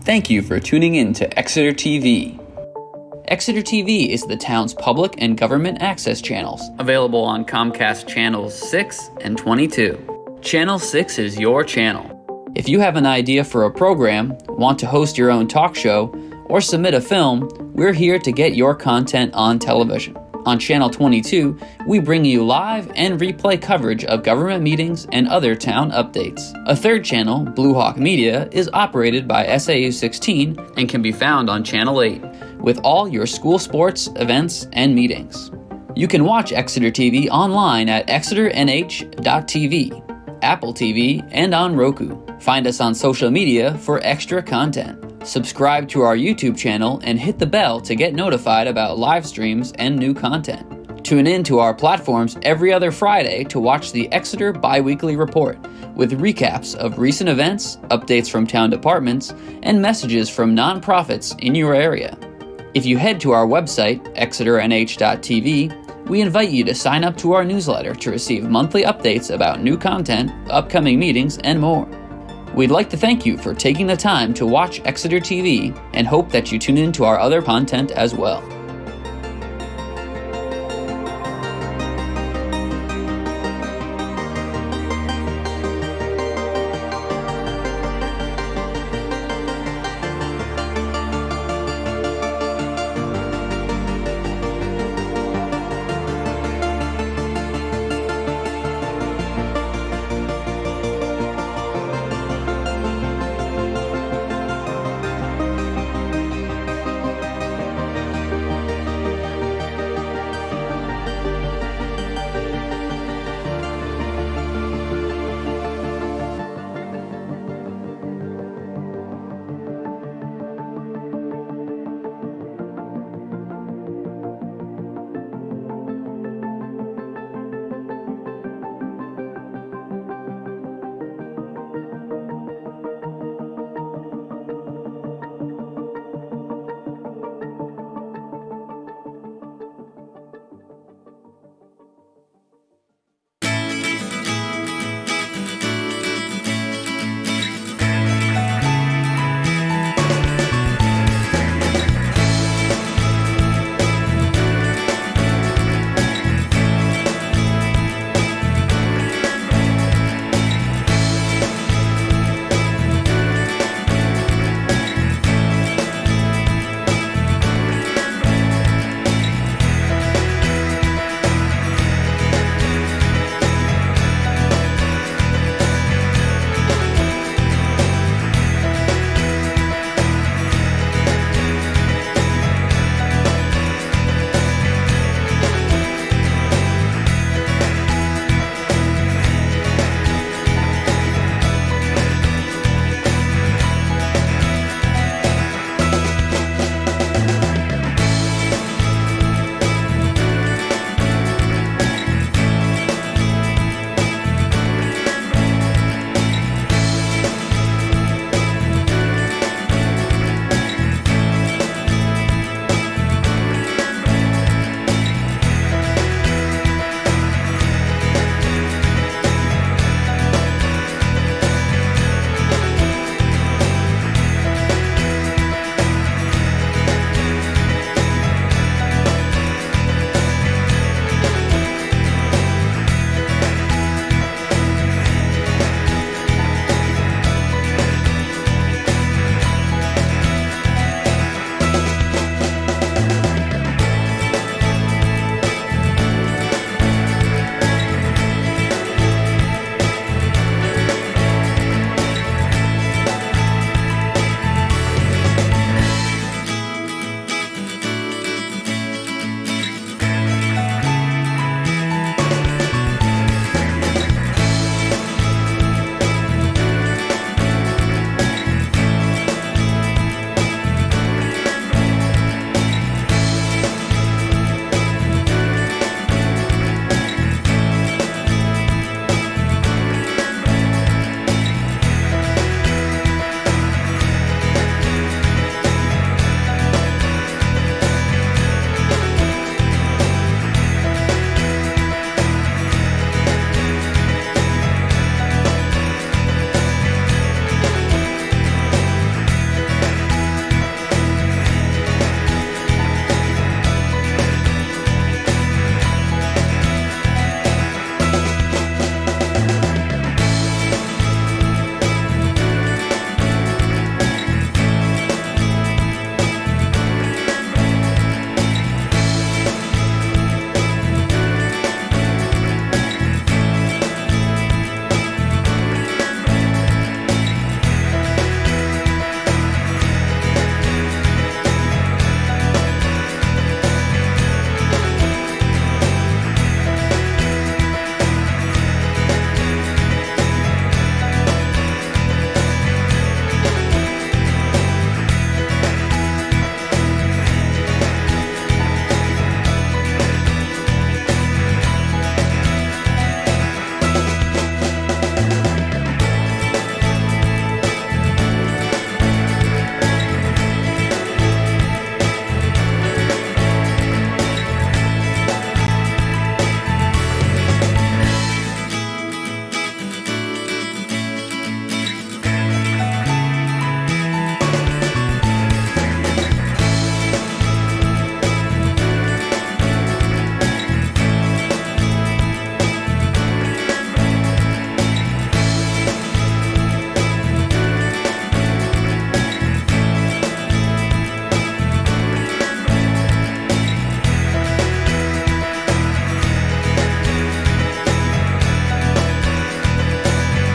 Thank you for tuning in to Exeter TV. Exeter TV is the town's public and government access channels, available on Comcast Channels 6 and 22. Channel 6 is your channel. If you have an idea for a program, want to host your own talk show, or submit a film, we're here to get your content on television. On Channel 22, we bring you live and replay coverage of government meetings and other town updates. A third channel, Blue Hawk Media, is operated by SAU 16 and can be found on Channel 8, with all your school sports, events, and meetings. You can watch Exeter TV online at exeternh.tv, Apple TV, and on Roku. Find us on social media for extra content. Subscribe to our YouTube channel and hit the bell to get notified about live streams and new content. Tune in to our platforms every other Friday to watch the Exeter Biweekly Report, with recaps of recent events, updates from town departments, and messages from nonprofits in your area. If you head to our website, exeternh.tv, we invite you to sign up to our newsletter to receive monthly updates about new content, upcoming meetings, and more. We'd like to thank you for taking the time to watch Exeter TV and hope that you tune in to our other content as well.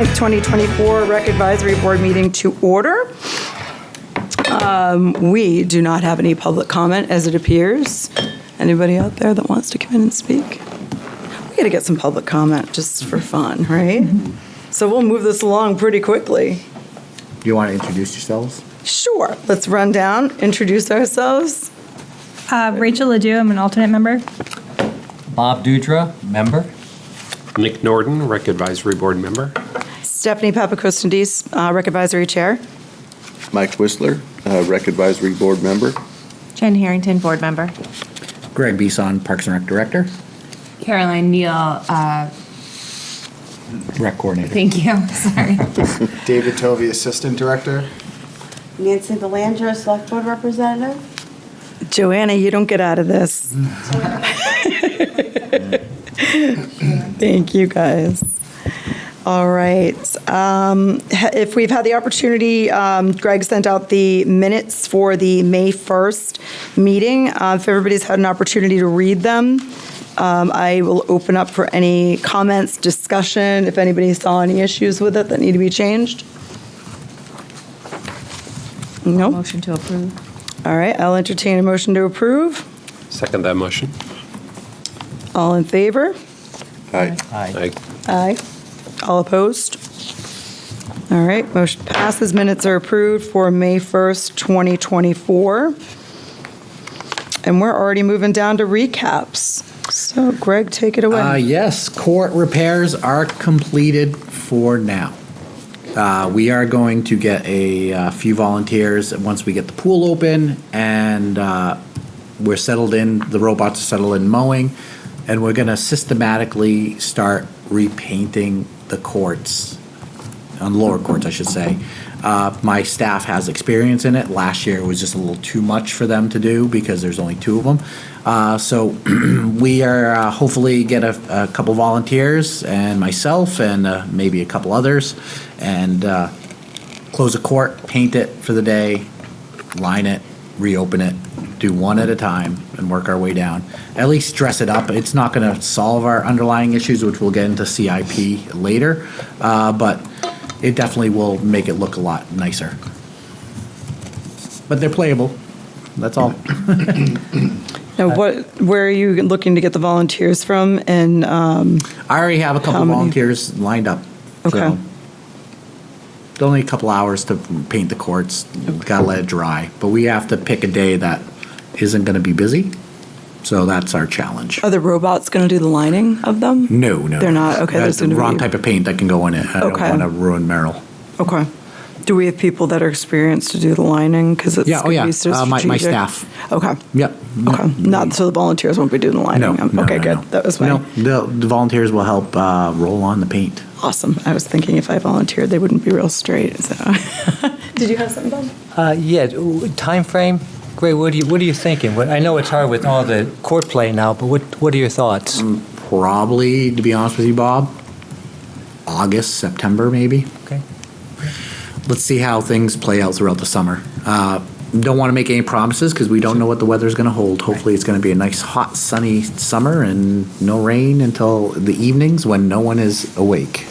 2024 Rec Advisory Board meeting to order. We do not have any public comment, as it appears. Anybody out there that wants to come in and speak? We got to get some public comment just for fun, right? So we'll move this along pretty quickly. You want to introduce yourselves? Sure. Let's run down, introduce ourselves. Rachel Ledoux, I'm an alternate member. Bob Dudra, member. Nick Norton, Rec Advisory Board member. Stephanie Papakostandis, Rec Advisory Chair. Mike Whistler, Rec Advisory Board member. Jen Harrington, board member. Greg Beeson, Parks and Rec Director. Caroline Neal, Rec Coordinator. thank you, sorry. David Tovey, Assistant Director. Nancy Belanger, Select Board Representative. Joanna, you don't get out of this. Thank you, guys. All right. If we've had the opportunity, Greg sent out the minutes for the May 1st meeting. If everybody's had an opportunity to read them, I will open up for any comments, discussion, if anybody saw any issues with it that need to be changed. No? Motion to approve. All right, I'll entertain a motion to approve. Second that motion. All in favor? Aye. Aye. Aye. All opposed? All right, motion passes. Minutes are approved for May 1st, 2024. And we're already moving down to recaps. So Greg, take it away. Yes, court repairs are completed for now. We are going to get a few volunteers once we get the pool open and we're settled in, the robots are settled in mowing, and we're going to systematically start repainting the courts, on lower courts, I should say. My staff has experience in it. Last year it was just a little too much for them to do because there's only two of them. So we are hopefully get a couple volunteers and myself and maybe a couple others and close a court, paint it for the day, line it, reopen it, do one at a time and work our way down. At least dress it up. It's not going to solve our underlying issues, which we'll get into CIP later, but it definitely will make it look a lot nicer. But they're playable. That's all. Now, where are you looking to get the volunteers from? And I already have a couple How many? volunteers lined up. Okay. So it's only a couple hours to paint the courts. Got to let it dry. But we have to pick a day that isn't going to be busy. So that's our challenge. are the robots going to do the lining of them? No. They're not? Okay, That's there's the gonna wrong be- type of paint that can go in it. I don't Okay. want to ruin Merrill. Okay. Do we have people that are experienced to do the lining? Because it's Yeah, oh going to yeah. be so My strategic. staff. Okay. Yep. Okay. Not so the volunteers won't be doing the lining. No. Okay, no, good. no. That was my No, the volunteers will help roll on the paint. awesome. I was thinking if I volunteered, they wouldn't be real straight. So, did you have something, Bob? Yeah, time frame. Greg, what are you thinking? I know it's hard with all the court play now, but what are your thoughts? Probably, to be honest with you, Bob, August, September, maybe. Okay. Let's see how things play out throughout the summer. Don't want to make any promises because we don't know what the weather's going to hold. Hopefully, it's going to be a nice, hot, sunny summer and no rain until the evenings when no one is awake.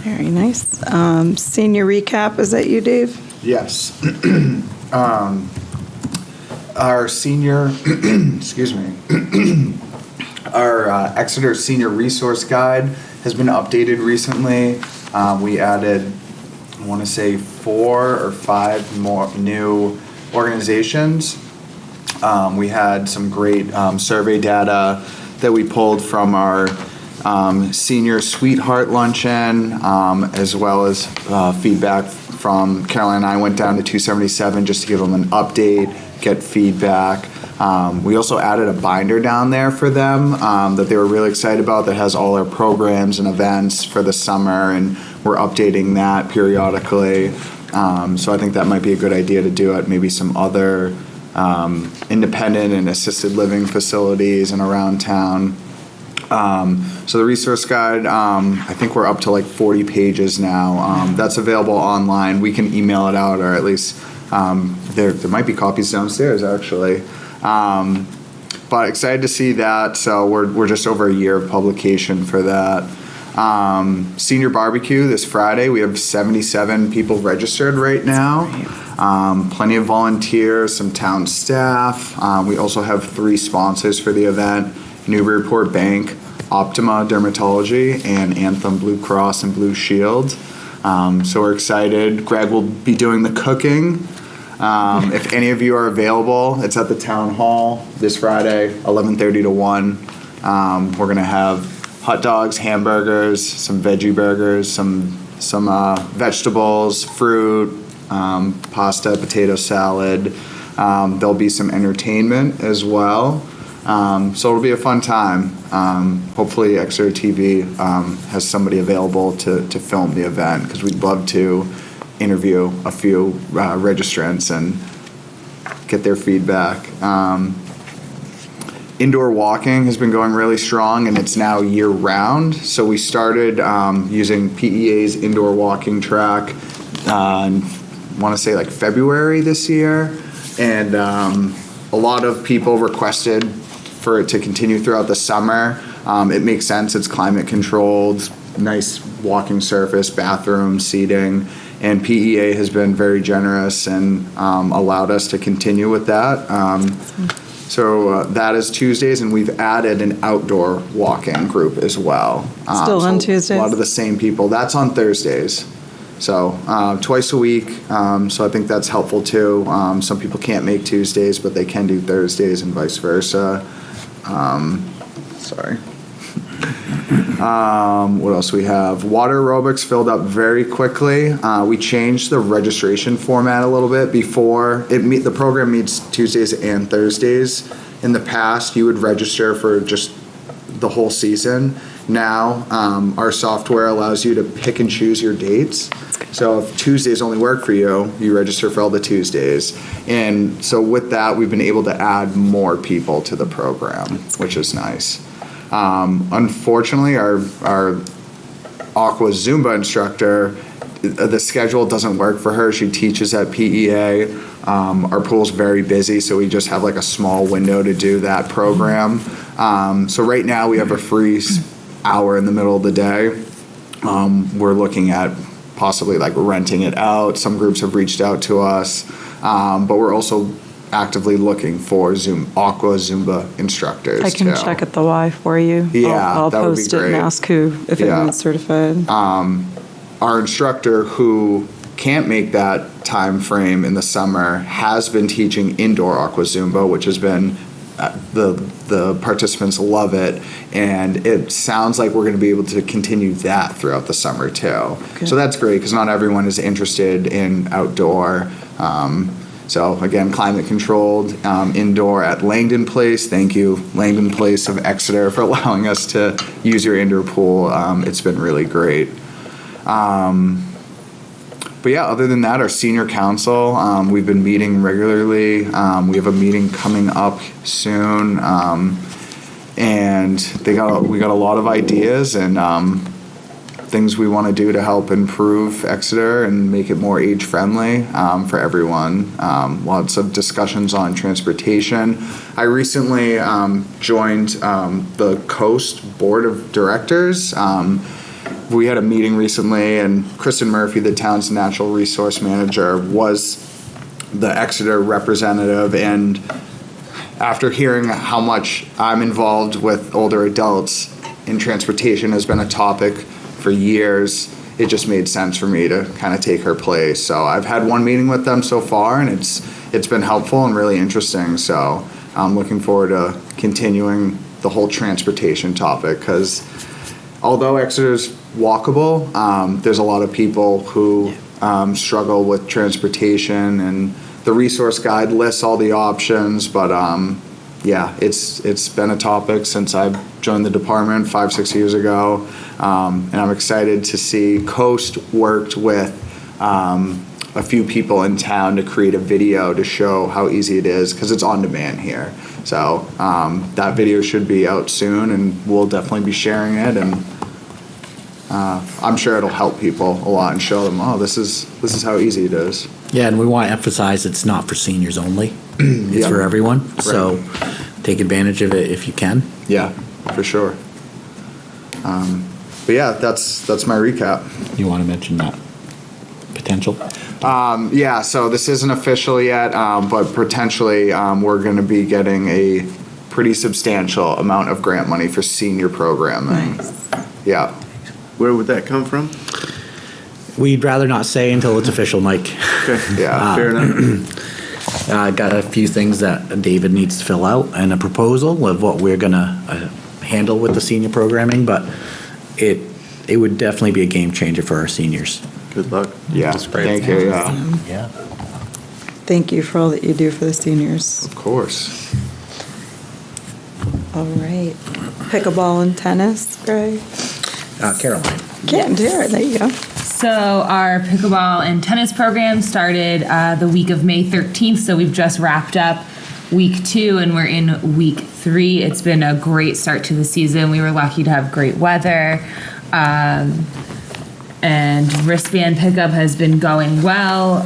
Very nice. Senior recap, is that you, Dave? Yes. Our senior, excuse me, our Exeter Senior Resource Guide has been updated recently. We added, I want to say 4 or 5 more new organizations. We had some great survey data that we pulled from our Senior Sweetheart Luncheon, as well as feedback from Caroline and I went down to 277 just to give them an update, get feedback. We also added a binder down there for them that they were really excited about that has all our programs and events for the summer, and we're updating that periodically. So I think that might be a good idea to do at maybe some other independent and assisted living facilities and around town. So the resource guide, I think we're up to like 40 pages now. That's available online. We can email it out, or at least there might be copies downstairs actually. But excited to see that. So we're just over a year of publication for that. Senior barbecue this Friday. We have 77 people registered right now. Plenty of volunteers, some town staff. We also have 3 sponsors for the event: Newburyport Bank, Optima Dermatology, and Anthem Blue Cross and Blue Shield. So we're excited. Greg will be doing the cooking. If any of you are available, it's at the town hall this Friday, 11:30 to 1. We're gonna have hot dogs, hamburgers, some veggie burgers, some vegetables, fruit, pasta, potato salad. There'll be some entertainment as well. So it'll be a fun time. Hopefully Exeter TV has somebody available to film the event, because we'd love to interview a few registrants and get their feedback. Indoor walking has been going really strong, and it's now year-round. So we started using PEA's indoor walking track, I want to say like February this year, and a lot of people requested for it to continue throughout the summer. It makes sense. It's climate controlled, nice walking surface, bathroom, seating, and PEA has been very generous and allowed us to continue with that. So that is Tuesdays, and we've added an outdoor walking group as well. Still on Tuesdays? A lot of the same people. That's on Thursdays. So twice a week. So I think that's helpful too. Some people can't make Tuesdays, but they can do Thursdays and vice versa. Sorry. What else we have? Water aerobics filled up very quickly. We changed the registration format a little bit. Before the program meets Tuesdays and Thursdays. In the past, you would register for just the whole season. Now, our software allows you to pick and choose your dates. So if Tuesdays only work for you, you register for all the Tuesdays. And so with that, we've been able to add more people to the program, which is nice. Unfortunately, our Aqua Zumba instructor, the schedule doesn't work for her. She teaches at PEA. Our pool's very busy, so we just have like a small window to do that program. So right now we have a free hour in the middle of the day. We're looking at possibly like renting it out. Some groups have reached out to us, but we're also actively looking for Aqua Zumba instructors. I can check at the Y for you. Yeah, I'll that would be post it and great. ask who, if anyone's certified. Our instructor, who can't make that time frame in the summer, has been teaching indoor Aqua Zumba, which has been the participants love it, and it sounds like we're going to be able to continue that throughout the summer too. Okay. So that's great, because not everyone is interested in outdoor. So again, climate controlled, indoor at Langdon Place. Thank you, Langdon Place of Exeter, for allowing us to use your indoor pool. It's been really great. But yeah, other than that, our senior council, we've been meeting regularly. We have a meeting coming up soon, and we got a lot of ideas and things we want to do to help improve Exeter and make it more age friendly for everyone. Lots of discussions on transportation. I recently joined the Coast Board of Directors. We had a meeting recently, and Kristen Murphy, the town's natural resource manager, was the Exeter representative. And after hearing how much I'm involved with older adults in transportation has been a topic for years, it just made sense for me to kind of take her place. So I've had one meeting with them so far, and it's been helpful and really interesting. So I'm looking forward to continuing the whole transportation topic, because although Exeter's walkable, there's a lot of people who struggle with transportation, and the resource guide lists all the options, but yeah, it's been a topic since I joined the department 5-6 years ago, and I'm excited to see Coast worked with a few people in town to create a video to show how easy it is, because it's on demand here. So that video should be out soon, and we'll definitely be sharing it, and I'm sure it'll help people a lot and show them, oh, this is how easy it is. Yeah, and we want to emphasize it's not for seniors only. It's Yeah. for everyone. Right. So take advantage of it if you can. Yeah, for sure. But But yeah, that's my recap. You want to mention that potential? Yeah, so this isn't official yet, but potentially we're going to be getting a pretty substantial amount of grant money for senior programming. Nice. Yeah. Where would that come from? We'd rather not say until it's official, Mike. Okay. Yeah. Fair enough. Got a few things that David needs to fill out and a proposal of what we're gonna handle with the senior programming, but it would definitely be a game changer for our seniors. Good luck. Yeah. That's great. Thank you. Yeah. Yeah. Thank you for all that you do for the seniors. Of course. All right. Pickleball and tennis, Greg? Caroline. Can't do it. There you go. So our pickleball and tennis program started the week of May 13th. So we've just wrapped up week 2 and we're in week 3. It's been a great start to the season. We were lucky to have great weather. And wristband pickup has been going well.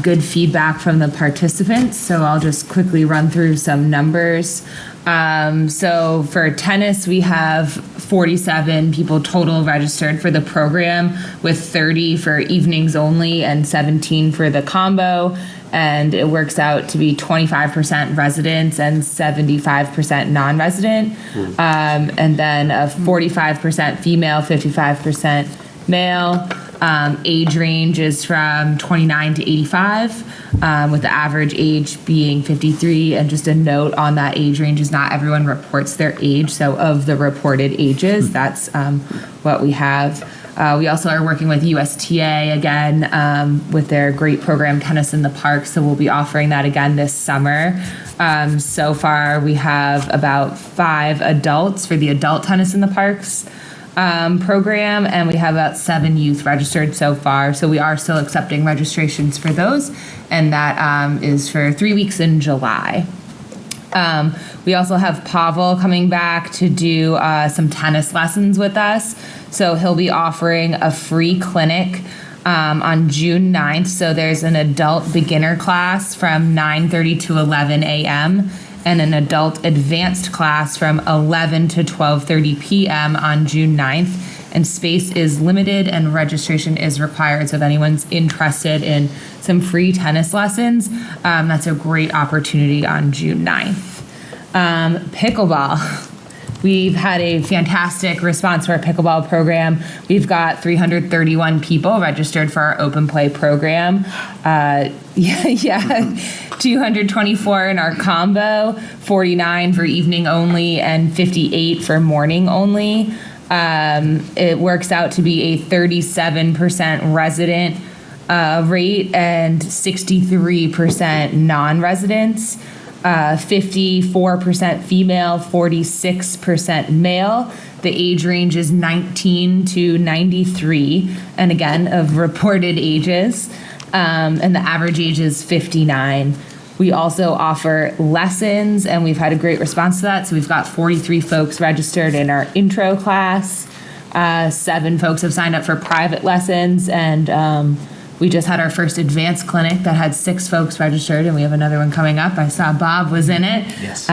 Good feedback from the participants. So I'll just quickly run through some numbers. So for tennis, we have 47 people total registered for the program, with 30 for evenings only and 17 for the combo. And it works out to be 25% residents and 75% non-resident. And then a 45% female, 55% male. Age range is from 29 to 85, with the average age being 53. And just a note on that age range is not everyone reports their age. So of the reported ages, that's what we have. We also are working with USTA again with their great program, Tennis in the Park. So we'll be offering that again this summer. So far, we have about 5 adults for the adult Tennis in the Parks program, and we have about 7 youth registered so far. So we are still accepting registrations for those, and that is for 3 weeks in July. We also have Pavel coming back to do some tennis lessons with us. So he'll be offering a free clinic on June 9th. So there's an adult beginner class from 9:30 to 11 a.m. and an adult advanced class from 11 to 12:30 p.m. on June 9th. And space is limited and registration is required. So if anyone's interested in some free tennis lessons, that's a great opportunity on June 9th. Pickleball. We've had a fantastic response to our pickleball program. We've got 331 people registered for our open play program. 224 in our combo, 49 for evening only, and 58 for morning only. It works out to be a 37% resident rate and 63% non-residents. 54% female, 46% male. The age range is 19 to 93, and again, of reported ages. And the average age is 59. We also offer lessons, and we've had a great response to that. So we've got 43 folks registered in our intro class. 7 folks have signed up for private lessons, and we just had our first advanced clinic that had 6 folks registered, and we have another one coming up. I saw Bob was in it. Yes.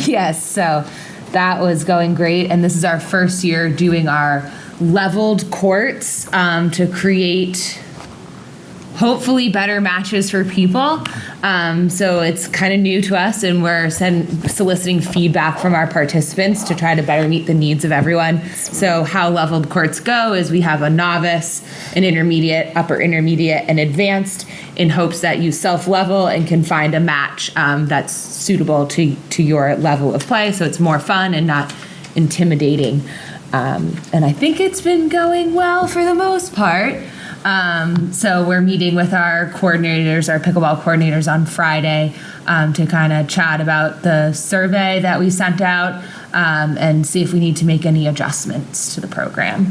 Yes, so that was going great. And this is our first year doing our leveled courts to create hopefully better matches for people. So it's kind of new to us, and we're soliciting feedback from our participants to try to better meet the needs of everyone. So how leveled courts go is we have a novice, an intermediate, upper intermediate, and advanced, in hopes that you self-level and can find a match that's suitable to your level of play. So it's more fun and not intimidating. And I think it's been going well for the most part. So we're meeting with our coordinators, our pickleball coordinators on Friday to kind of chat about the survey that we sent out and see if we need to make any adjustments to the program.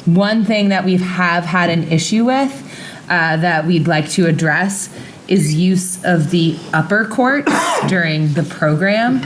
One thing that we have had an issue with that we'd like to address is use of the upper court during the program.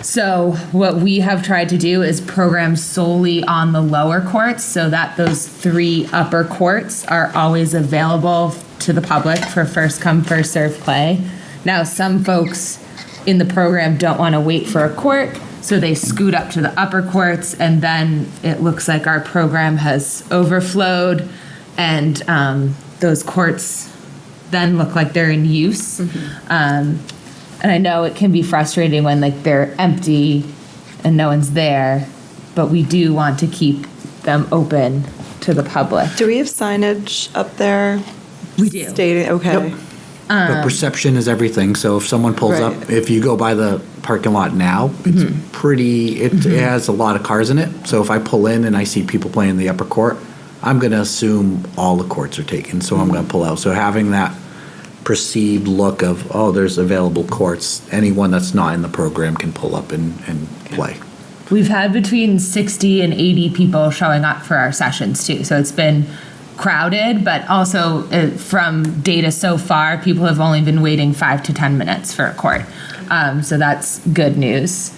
So what we have tried to do is program solely on the lower courts so that those 3 upper courts are always available to the public for first come, first served play. Now, some folks in the program don't want to wait for a court, So they scoot up to the upper courts, and then it looks like our program has overflowed, and those courts then look like they're in use. And I know it can be frustrating when like they're empty and no one's there, but we do want to keep them open to the public. Do we have signage up there? We do. Stating, okay. Yep. But perception is everything, so if someone pulls up, Right. if you go by the parking lot now, it's pretty, it has a lot of cars in it, so if I pull in and I see people playing in the upper court, I'm gonna assume all the courts are taken, so I'm gonna pull out. So having that perceived look of, oh, there's available courts, anyone that's not in the program can pull up and play. We've had between 60 and 80 people showing up for our sessions too. So it's been crowded, but also from data so far, people have only been waiting 5 to 10 minutes for a court. So that's good news.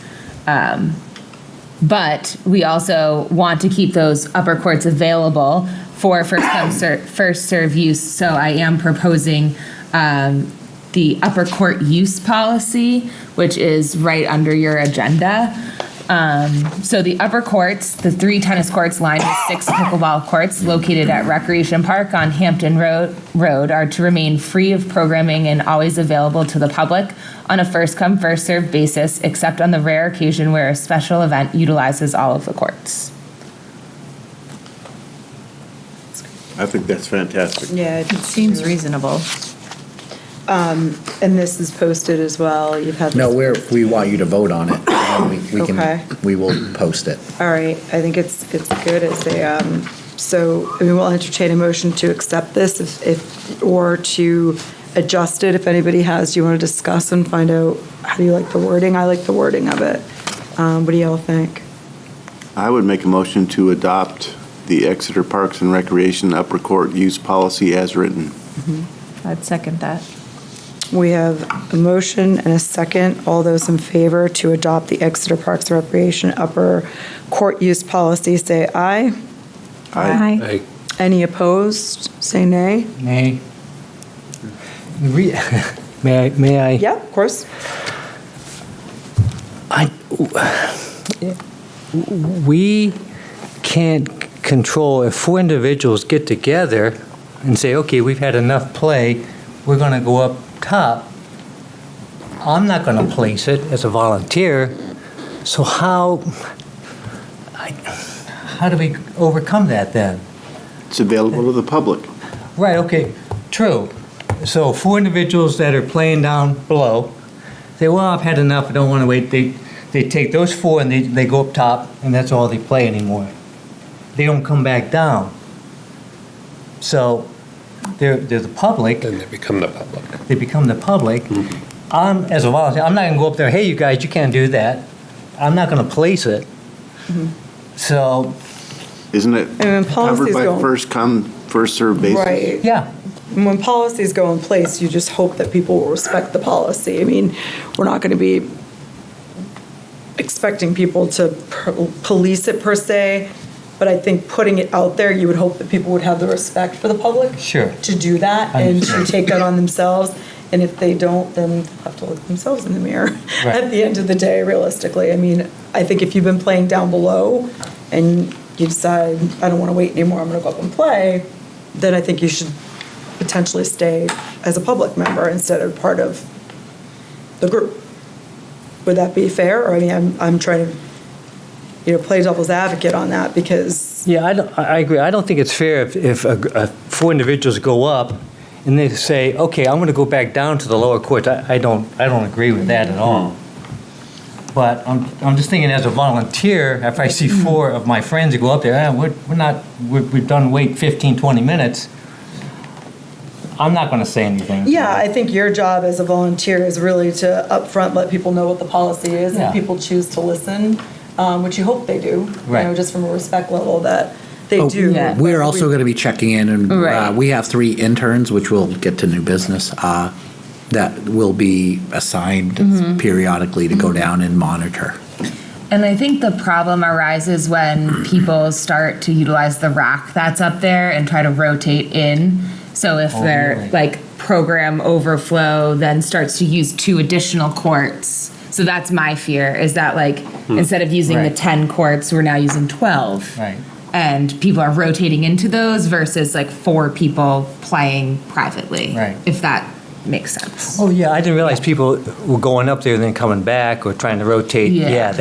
But we also want to keep those upper courts available for first come, first serve use. So I am proposing the upper court use policy, which is right under your agenda. So the upper courts, the 3 tennis courts lined with 6 pickleball courts located at Recreation Park on Hampton Road are to remain free of programming and always available to the public on a first come, first served basis, except on the rare occasion where a special event utilizes all of the courts. I think that's fantastic. Yeah, It seems reasonable. and this is posted as well. You've had. No, this- we want you to vote on it, and we Okay. we will post it. All right, I think it's good as a, so, I mean, we'll entertain a motion to accept this if, or to adjust it, if anybody has, do you want to discuss and find out, how do you like the wording? I like the wording of it. What do y'all think? I would make a motion to adopt the Exeter Parks and Recreation Upper Court Use Policy as written. I'd second that. We have a motion and a second. All those in favor to adopt the Exeter Parks and Recreation Upper Court Use Policy, say aye. Aye. Aye. Any opposed, say nay. Nay. May I? Yeah, of course. We can't control, if 4 individuals get together and say, okay, we've had enough play, we're going to go up top. I'm not going to place it as a volunteer, so how do we overcome that then? It's available to the public. Right, okay, true. So 4 individuals that are playing down below, say, well, I've had enough, I don't want to wait. They take those 4 and they go up top, and that's all they play anymore. They don't come back down. So they're the public. Then they become the public. They become the public. I'm, as a volunteer, I'm not going to go up there, hey, you guys, you can't do that. I'm not going to police it. So, Isn't it And when covered policies by go- first come, first served basis? Right. yeah, And when policies go in place, you just hope that people will respect the policy. I mean, we're not going to be expecting people to police it per se, but I think putting it out there, you would hope that people would have the respect for the public. Sure. To do that I and to understand. take that on themselves. And if they don't, then they'll have to look themselves in the mirror Right. at the end of the day, realistically. I mean, I think if you've been playing down below and you decide, I don't want to wait anymore, I'm going to go up and play, then I think you should potentially stay as a public member instead of part of the group. Would that be fair? Or, I mean, I'm trying to, play devil's advocate on that because, yeah, I agree. I don't think it's fair if 4 individuals go up and they say, okay, I'm going to go back down to the lower courts. I don't agree with that at all. But I'm just thinking as a volunteer, if I see 4 of my friends who go up there, we've done wait 15, 20 minutes, I'm not going to say anything. yeah, I think your job as a volunteer is really to upfront let people know what the policy is. Yeah. And people choose to listen, which you hope they do. Right. Just from a respect level that they Oh, do. Yeah. We're also going to be checking in, and Right. we have 3 interns, which we'll get to new business, that will be assigned periodically to go down and monitor. And I think the problem arises when people start to utilize the rack that's up there and try to rotate in. So if their really? like program overflow then starts to use 2 additional courts, So that's my fear, is that like, instead of using the Right. 10 courts, we're now using 12. Right. And people are rotating into those versus like 4 people playing privately. Right. If that makes sense. Oh, yeah, I didn't realize people were going up there and then coming back or trying to rotate. Yeah. Yeah,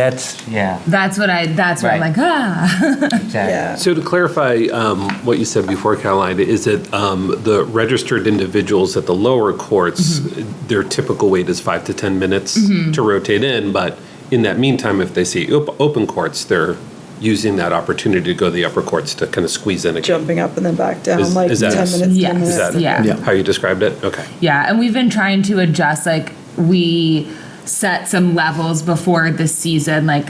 That's what I'm Right. like, ah. exactly. Yeah. So to clarify what you said before, Caroline, is that the registered individuals at the lower courts, their typical wait is 5 to 10 minutes to rotate in, but in that meantime, if they see open courts, they're using that opportunity to go to the upper courts to kind of squeeze in again. Jumping up and then back down, Is- like is 10 that- minutes, Yes. 10 minutes. Is that Yeah. how you described it? Okay. Yeah, and we've been trying to adjust, like, we set some levels before this season, like,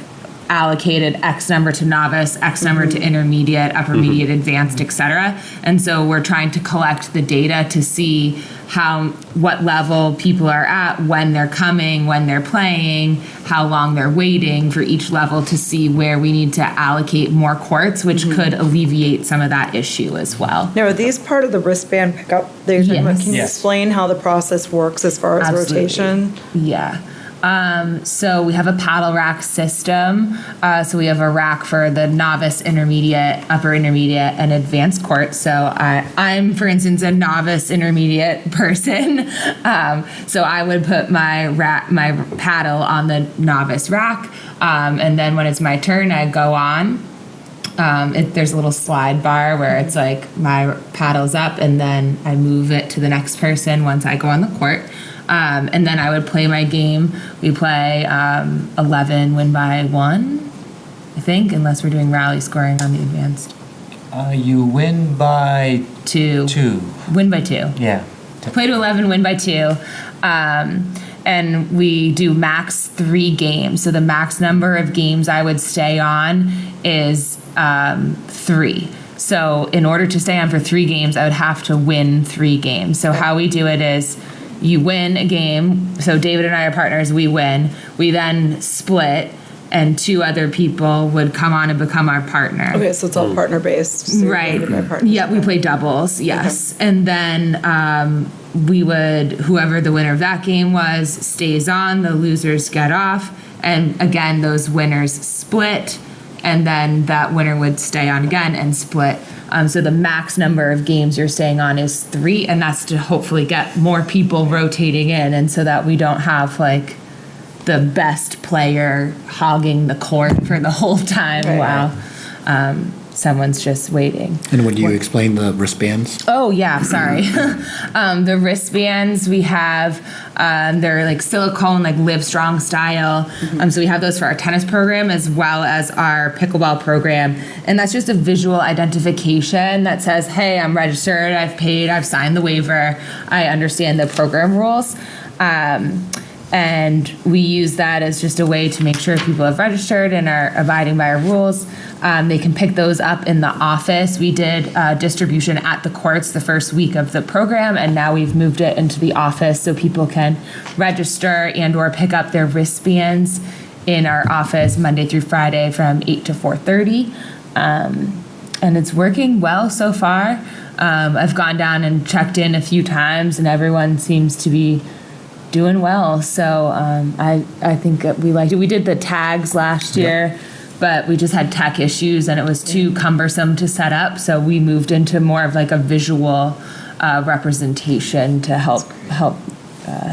allocated X number to novice, X number to intermediate, intermediate, advanced, et cetera. And so we're trying to collect the data to see what level people are at, when they're coming, when they're playing, how long they're waiting for each level to see where we need to allocate more courts, which could alleviate some of that issue as well. Now, are these part of the wristband pickup? Can you Yes. explain how the process works as far as Absolutely. rotation? Yeah. So we have a paddle rack system. So we have a rack for the novice, intermediate, upper intermediate, and advanced court. So I'm, for instance, a novice intermediate person. So I would put my paddle on the novice rack. And then when it's my turn, I go on. There's a little slide bar where it's like my paddle's up and then I move it to the next person once I go on the court. And then I would play my game. We play 11, win by 1, I think, unless we're doing rally scoring on the advanced. You win by 2. 2. Win by 2. Yeah. Play to 11, win by 2. And we do max 3 games. So the max number of games I would stay on is 3. So in order to stay on for 3 games, I would have to win 3 games. So how we do it is you win a game. So David and I are partners. We win. We then split, and 2 other people would come on and become our partner. Okay, so it's all partner-based. so you're Right. rated by partners. Yeah, we play doubles, yes. And then we would, whoever the winner of that game was, stays on, the losers get off. And again, those winners split, and then that winner would stay on again and split. So the max number of games you're staying on is 3, and that's to hopefully get more people rotating in, and so that we don't have like the best player hogging the court for the whole time Right. while someone's just waiting. And when you explain the wristbands? Oh, yeah, sorry. The wristbands we have, they're like silicone, like Live Strong style. So we have those for our tennis program as well as our pickleball program. And that's just a visual identification that says, hey, I'm registered, I've paid, I've signed the waiver, I understand the program rules. And we use that as just a way to make sure people have registered and are abiding by our rules. They can pick those up in the office. We did distribution at the courts the first week of the program, and now we've moved it into the office so people can register and or pick up their wristbands in our office Monday through Friday from 8 to 4:30. And it's working well so far. I've gone down and checked in a few times, and everyone seems to be doing well. So I think that we liked it. We did the tags last year, but we just had tech issues and it was too cumbersome to set up. So we moved into more of like a visual representation to help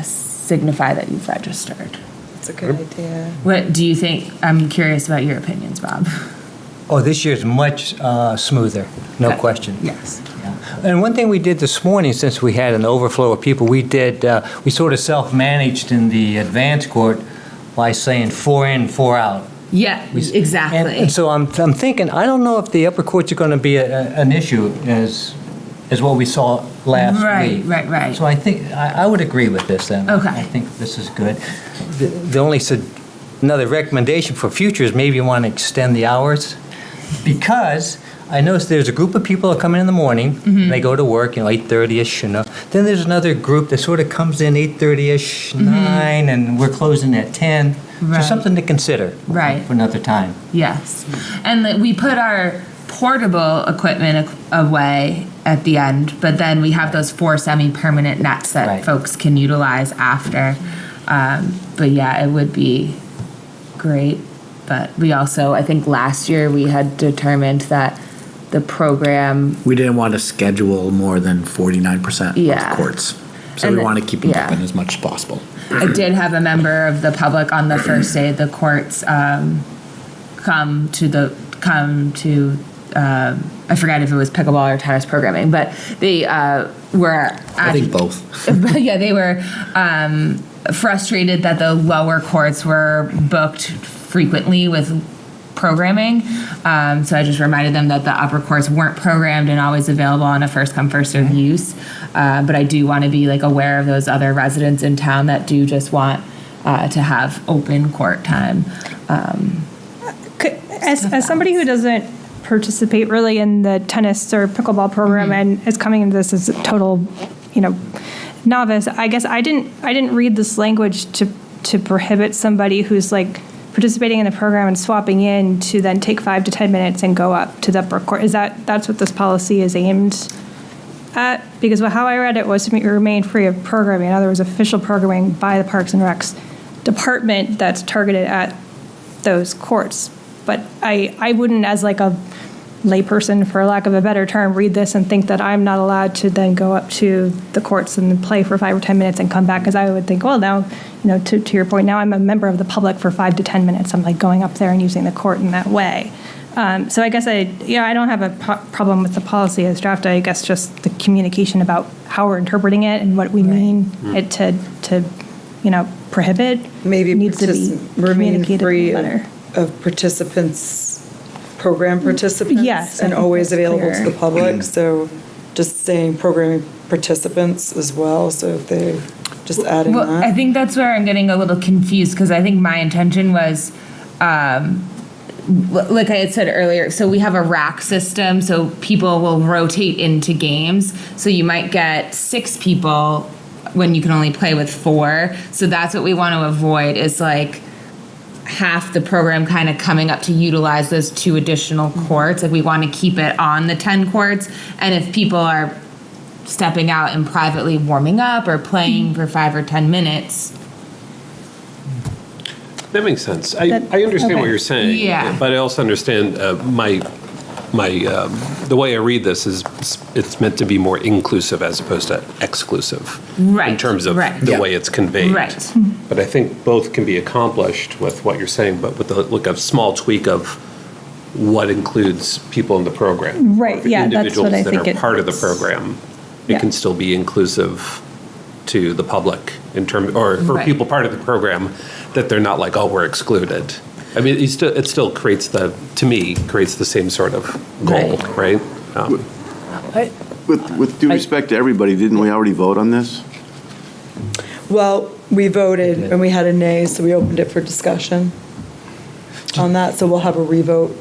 signify that you've registered. That's a good idea. What do you think? I'm curious about your opinions, Bob. Oh, this year's much smoother, no question. Yes. And one thing we did this morning, since we had an overflow of people, we sort of self-managed in the advanced court by saying 4 in, 4 out. Yeah, exactly. And so I'm thinking, I don't know if the upper courts are going to be an issue as what we saw last week. Right. So I think I would agree with this then. Okay. I think this is good. The only another recommendation for future is maybe you want to extend the hours, because I noticed there's a group of people that come in the morning, and they go to work, 8:30ish, Then there's another group that sort of comes in 8:30ish, 9, and we're closing at 10. Right. So something to consider for another time. Yes. And we put our portable equipment away at the end, but then we have those 4 semi-permanent nets that Right. folks can utilize after. But yeah, it would be great. But we also, I think last year we had determined that the program, We didn't want to schedule more than 49% Yeah. of courts. So And we the- want to keep them yeah. open as much as possible. I did have a member of the public on the first day of the courts come to I forgot if it was pickleball or tennis programming, but they were I think both. but yeah, they were frustrated that the lower courts were booked frequently with programming. So I just reminded them that the upper courts weren't programmed and always available on a first come, first served use. But I do want to be like aware of those other residents in town that do just want to have open court time. As somebody who doesn't participate really in the tennis or pickleball program and is coming into this as a total, novice, I guess I didn't read this language to prohibit somebody who's like participating in the program and swapping in to then take 5 to 10 minutes and go up to the upper court. That's what this policy is aimed at? Because how I read it was to remain free of programming. In other words, official programming by the Parks and Recs department that's targeted at those courts. But I wouldn't, as like a layperson, for lack of a better term, read this and think that I'm not allowed to then go up to the courts and play for 5 or 10 minutes and come back, because I would think, well, now, to your point, now I'm a member of the public for 5 to 10 minutes. I'm like going up there and using the court in that way. So I guess I don't have a problem with the policy as drafted. I guess just the communication about how we're interpreting it and what we mean it to prohibit Maybe needs to be remain communicated free better. of participants, program participants. Yes, I And think always that's available to clear. the public, so just saying programming participants as well, so if they, just adding Well, I that. think that's where I'm getting a little confused, because I think my intention was, like I had said earlier, so we have a rack system, so people will rotate into games. So you might get 6 people when you can only play with 4. So that's what we want to avoid, is like half the program kind of coming up to utilize those 2 additional courts. Like we want to keep it on the 10 courts. And if people are stepping out and privately warming up or playing for 5 or 10 minutes. That makes sense. I That- understand what okay. you're saying. Yeah. But I also understand the way I read this is it's meant to be more inclusive as opposed to exclusive. Right, In terms of right. the Yeah. way it's conveyed. Right. But I think both can be accomplished with what you're saying, but with a small tweak of what includes people in the program. Right, Or for yeah, that's individuals what I that think are it- part of the program, it Yeah. can still be inclusive to the public in term, or for Right. people part of the program, that they're not like, oh, we're excluded. I mean, it still creates to me, creates the same sort of goal, right? With due respect to everybody, didn't we already vote on this? Well, we voted and we had a nay, so we opened it for discussion on that, so we'll have a revote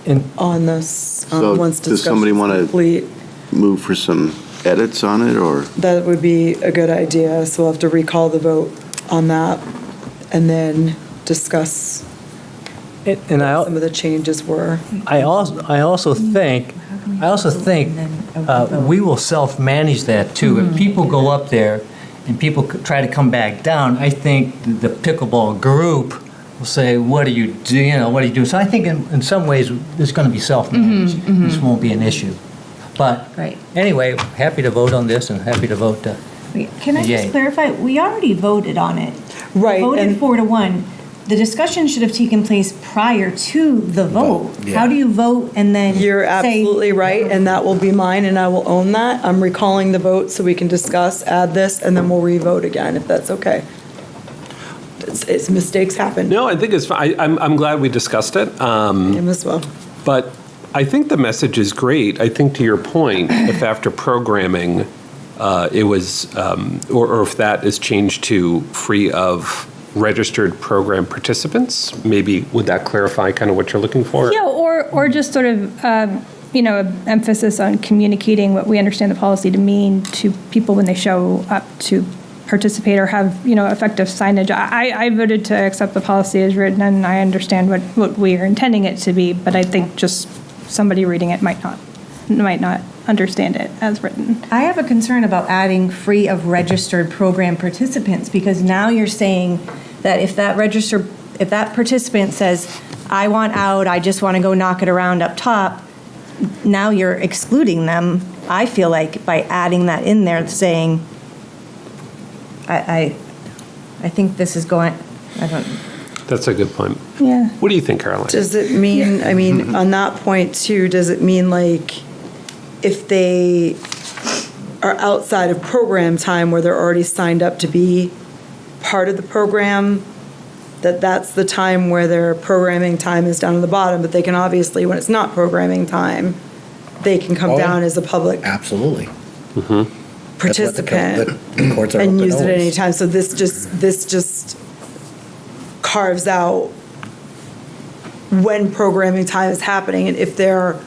And on this, So once does somebody discussion's want to complete. move for some edits on it, or? That would be a good idea, so we'll have to recall the vote on that and then discuss and I, some of the changes were. I also think we will self-manage that too. If people go up there and people try to come back down, I think the pickleball group will say, what are you doing? What are you doing? So I think in some ways, it's going to be self-managed. This won't be an issue. But Right. anyway, happy to vote on this and happy to vote to. Wait, can I Yay. just clarify? We already voted on it. Right, Voted and- 4-1. The discussion should have taken place prior to the vote. yeah. How do you vote and then You're say- absolutely right, and that will be mine, and I will own that. I'm recalling the vote so we can discuss, add this, and then we'll re-vote again, if that's okay. It's mistakes happen. No, I think it's fine. I'm glad we discussed it. Him as well. But I think the message is great. I think to your point, if after programming, it was, or if that is changed to free of registered program participants, maybe would that clarify kind of what you're looking for? Yeah, or just sort of, emphasis on communicating what we understand the policy to mean to people when they show up to participate or have, effective signage. I voted to accept the policy as written, and I understand what we are intending it to be, but I think just somebody reading it might not might not understand it as written. I have a concern about adding free of registered program participants, because now you're saying that if that participant says, I want out, I just want to go knock it around up top, now you're excluding them. I feel like by adding that in there, saying, I think this is going, I don't. That's a good point. Yeah. What do you think, Caroline? Does it mean, I mean, on that point too, does it mean like if they are outside of program time where they're already signed up to be part of the program, that's the time where their programming time is down at the bottom, but they can obviously, when it's not programming time, they can come Oh, yeah. down as a public Absolutely. participant The courts are and open use it at any always. time. So this just carves out when programming time is happening, and if they're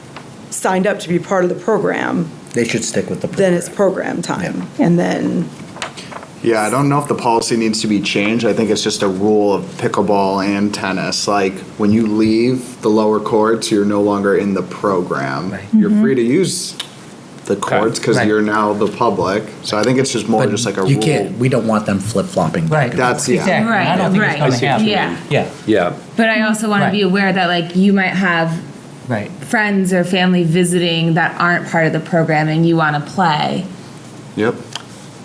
signed up to be part of the program, They should stick with the then program. it's program time. And then, Yeah, I don't know if the policy needs to be changed. I think it's just a rule of pickleball and tennis. Like, when you leave the lower courts, you're no longer in the program. Right. You're free to use the courts because Right. you're now the public. So I think it's just more But just like a you rule. can't, we don't want them flip-flopping. Right. That's, yeah. Exactly. I don't think it's Right, going right. to happen. Yeah. Yeah, Yeah. But I also want to be Right. aware that like you might have right. friends or family visiting that aren't part of the program and you want to play. Yep.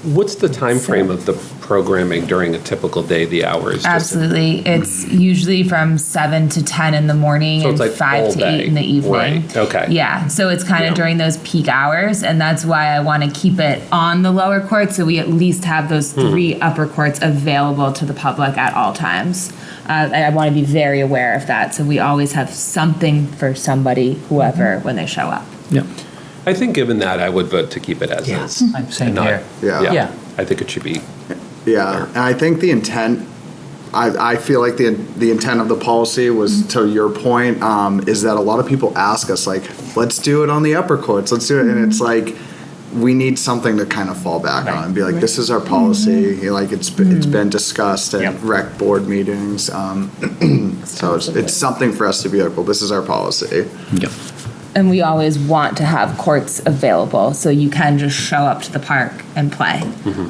What's the time frame of the programming during a typical day, the hours? Just- Absolutely. It's usually from 7 to 10 in the morning So and it's like 5 all to day. 8 in the evening. Right, okay. Yeah. So it's kind of Yeah. during those peak hours. And that's why I want to keep it on the lower court so we at least have those 3 upper courts available to the public at all times. I want to be very aware of that. So we always have something for somebody, whoever, when they show up. Yep. I think given that, I would vote to keep it as Yeah, is. I'm saying Not- there. Yeah. Yeah. I think it should be. Yeah, and I think the intent, I feel like the intent of the policy was, to your point, is that a lot of people ask us, like, let's do it on the upper courts, let's do it, and it's like, we need something to kind of fall back on and be like, this is our policy, you know, like, it's been discussed at Yep. rec board meetings, so it's something for us to be like, well, this is our policy. Yep. And we always want to have courts available so you can just show up to the park and play.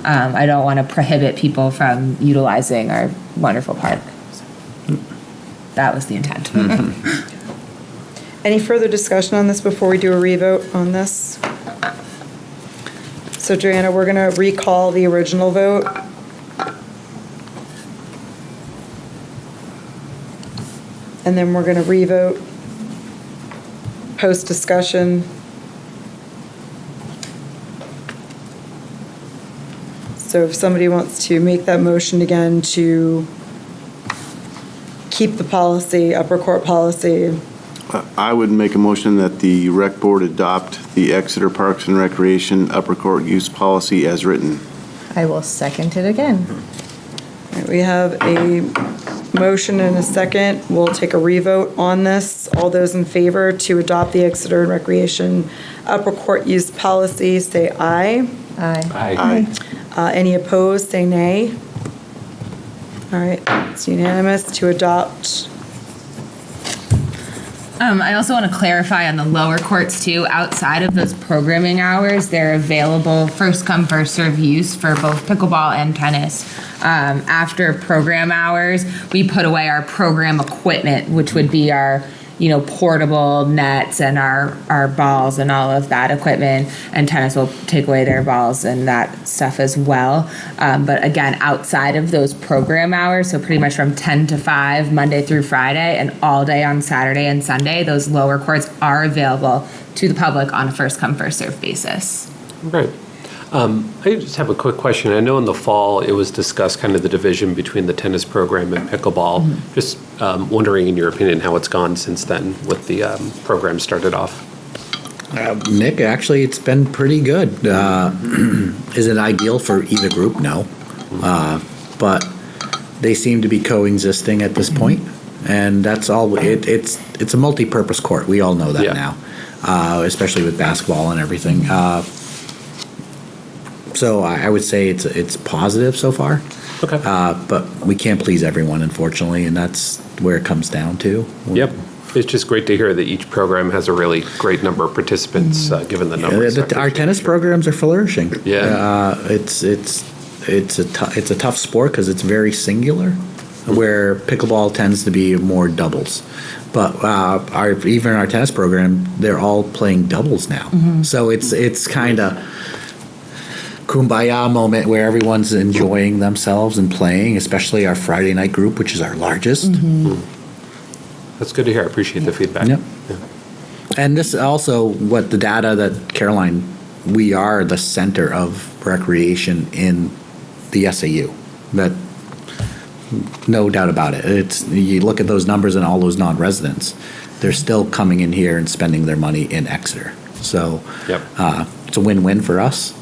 I don't want to prohibit people from utilizing our wonderful park. That was the intent. any further discussion on this before we do a revote on this? So Joanna, we're gonna recall the original vote. And then we're gonna revote post-discussion. So if somebody wants to make that motion again to keep the policy, upper court policy, I would make a motion that the rec board adopt the Exeter Parks and Recreation upper court use policy as written. I will second it again. all right, we have a motion and a second. We'll take a revote on this. All those in favor to adopt the Exeter Recreation upper court use policy, say aye. Aye. Any opposed, say nay. All right, it's unanimous to adopt. I also want to clarify on the lower courts too, outside of those programming hours, they're available first come, first serve use for both pickleball and tennis. After program hours, we put away our program equipment, which would be our, portable nets and our balls and all of that equipment. And tennis will take away their balls and that stuff as well. But again, outside of those program hours, so pretty much from 10 to 5, Monday through Friday, and all day on Saturday and Sunday, those lower courts are available to the public on a first come, first served basis. Right. I just have a quick question. I know in the fall, it was discussed kind of the division between the tennis program and pickleball. Just wondering, in your opinion, how it's gone since then with the program started off. Nick, actually, it's been pretty good. Is it ideal for either group? No. But they seem to be coexisting at this point, and that's all. It's a multi-purpose court. We all know that Yeah. now, especially with basketball and everything. So I would say it's positive so far. Okay. But we can't please everyone, unfortunately, and that's where it comes down to. Yep. It's just great to hear that each program has a really great number of participants, given the numbers. Our tennis programs are flourishing. Yeah. It's a tough sport because it's very singular, where pickleball tends to be more doubles. But even our tennis program, they're all playing doubles now. So it's kind of kumbaya moment where everyone's enjoying themselves and playing, especially our Friday night group, which is our largest. That's good to hear. I appreciate the feedback. Yep. Yeah. And this also, what the data that Caroline, we are the center of recreation in the SAU. That, no doubt about it. It's, you look at those numbers and all those non-residents, they're still coming in here and spending their money in Exeter. So Yep. it's a win-win for us,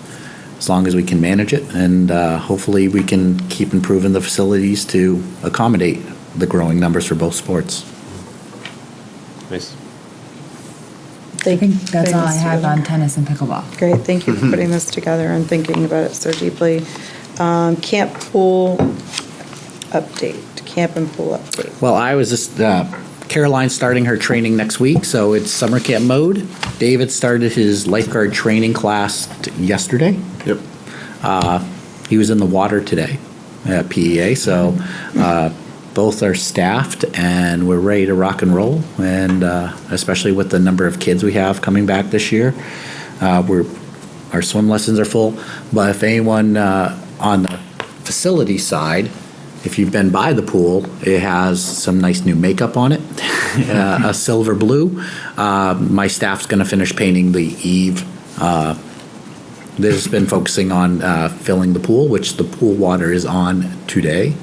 as long as we can manage it, and hopefully we can keep improving the facilities to accommodate the growing numbers for both sports. Nice. I think that's all I have on tennis and pickleball. Great, thank you for putting this together and thinking about it so deeply. Camp pool update, camp and pool update. Well, I was just, Caroline's starting her training next week, so it's summer camp mode. David started his lifeguard training class yesterday. Yep. He was in the water today at PEA, so both are staffed and we're ready to rock and roll. And especially with the number of kids we have coming back this year, our swim lessons are full. But if anyone on the facility side, if you've been by the pool, it has some nice new makeup on it, a silver blue. My staff's going to finish painting the eave. They've been focusing on filling the pool, which the pool water is on today.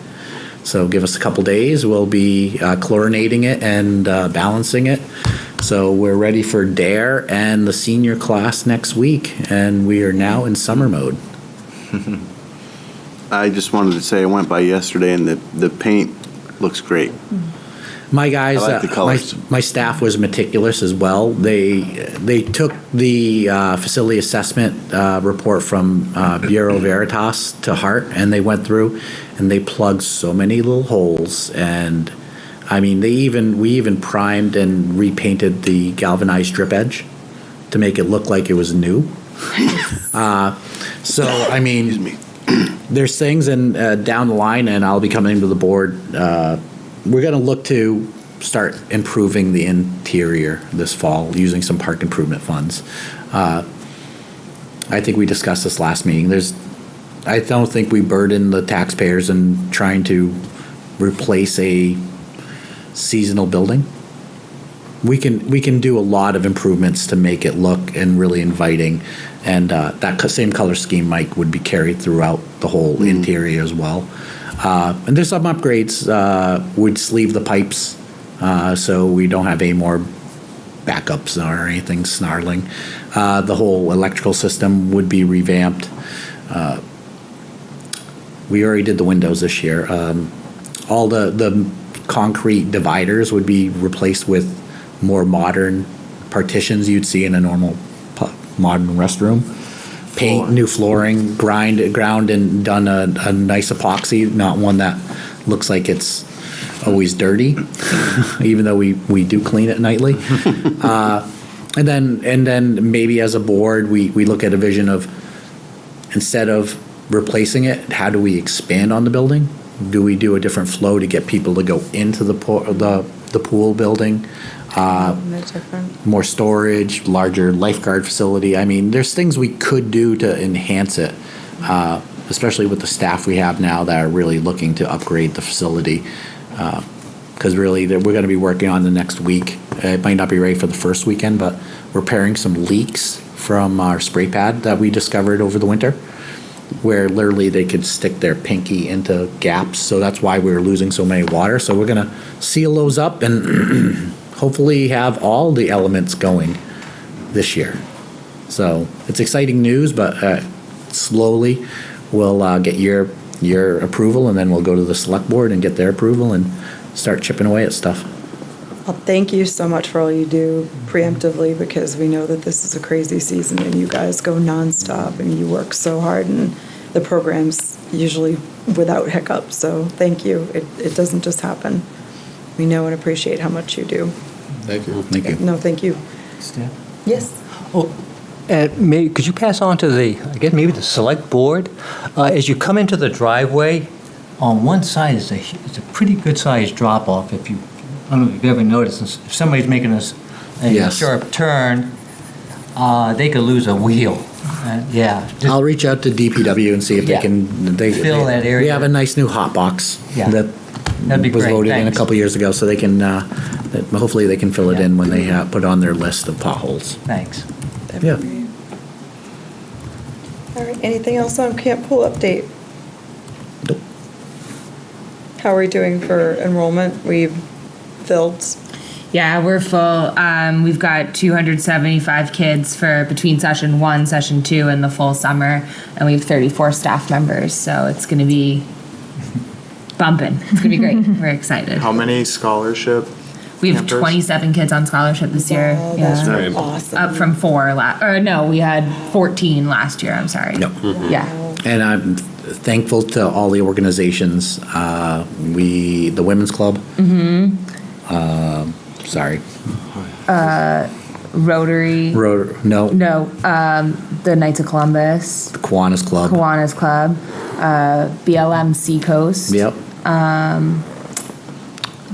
So give us a couple days. We'll be chlorinating it and balancing it. So we're ready for DARE and the senior class next week, and we are now in summer mode. I just wanted to say I went by yesterday and the paint looks great. My guys, I like the colors. my staff was meticulous as well. They took the facility assessment report from Bureau Veritas to heart, and they went through and they plugged so many little holes. And I mean, we even primed and repainted the galvanized drip edge to make it look like it was new. So I mean, Excuse me. there's things and down the line, and I'll be coming to the board. We're going to look to start improving the interior this fall using some park improvement funds. I think we discussed this last meeting. I don't think we burden the taxpayers in trying to replace a seasonal building. We can do a lot of improvements to make it look and really inviting, and that same color scheme, Mike, would be carried throughout the whole interior as well. And there's some upgrades. We'd sleeve the pipes so we don't have any more backups or anything snarling. The whole electrical system would be revamped. We already did the windows this year. All the concrete dividers would be replaced with more modern partitions you'd see in a normal modern restroom. Paint, new flooring, ground and done a nice epoxy, not one that looks like it's always dirty, even though we do clean it nightly. And then maybe as a board, we look at a vision of, instead of replacing it, how do we expand on the building? Do we do a different flow to get people to go into the pool building? More storage, larger lifeguard facility. I mean, there's things we could do to enhance it, especially with the staff we have now that are really looking to upgrade the facility. Because really, we're going to be working on the next week. It might not be ready for the first weekend, but repairing some leaks from our spray pad that we discovered over the winter, where literally they could stick their pinky into gaps. So that's why we were losing so many water. So we're going to seal those up and hopefully have all the elements going this year. So it's exciting news, but slowly we'll get your approval, and then we'll go to the select board and get their approval and start chipping away at stuff. Well, thank you so much for all you do preemptively, because we know that this is a crazy season and you guys go nonstop and you work so hard, and the program's usually without hiccups. So thank you. It doesn't just happen. We know and appreciate how much you do. Thank you. Thank you. No, thank you. Yes. Oh, could you pass on to I guess maybe the select board? As you come into the driveway, on one side is it's a pretty good sized drop off. I don't know if you've ever noticed, if somebody's making a Yes. sharp turn, they could lose a wheel. Yeah. just- I'll reach out to DPW and see if Yeah. they can. Fill that area. We have a nice new hot box. Yeah. That'd be was great, voted in a thanks. couple years ago, so they can, hopefully they can fill it Yeah. in when they put on their list of potholes. Thanks. Yeah. All right, anything else on Camp Pool update? Nope. How are we doing for enrollment? We've filled. Yeah, we're full. We've got 275 kids for between session 1, session 2, and the full summer, and we have 34 staff members, so it's going to be bumping. It's going to be great. We're excited. How many scholarship? We have campers? 27 kids on scholarship this year. Wow, that's Yeah. Right. awesome. Up from 4 we had 14 last year. I'm sorry. Yep. Yeah. And I'm thankful to all the organizations. The Women's Club. Sorry. Rotary. No. No. The Knights of Columbus. The Kiwanis Club. Kiwanis Club. BLM Seacoast. Yep.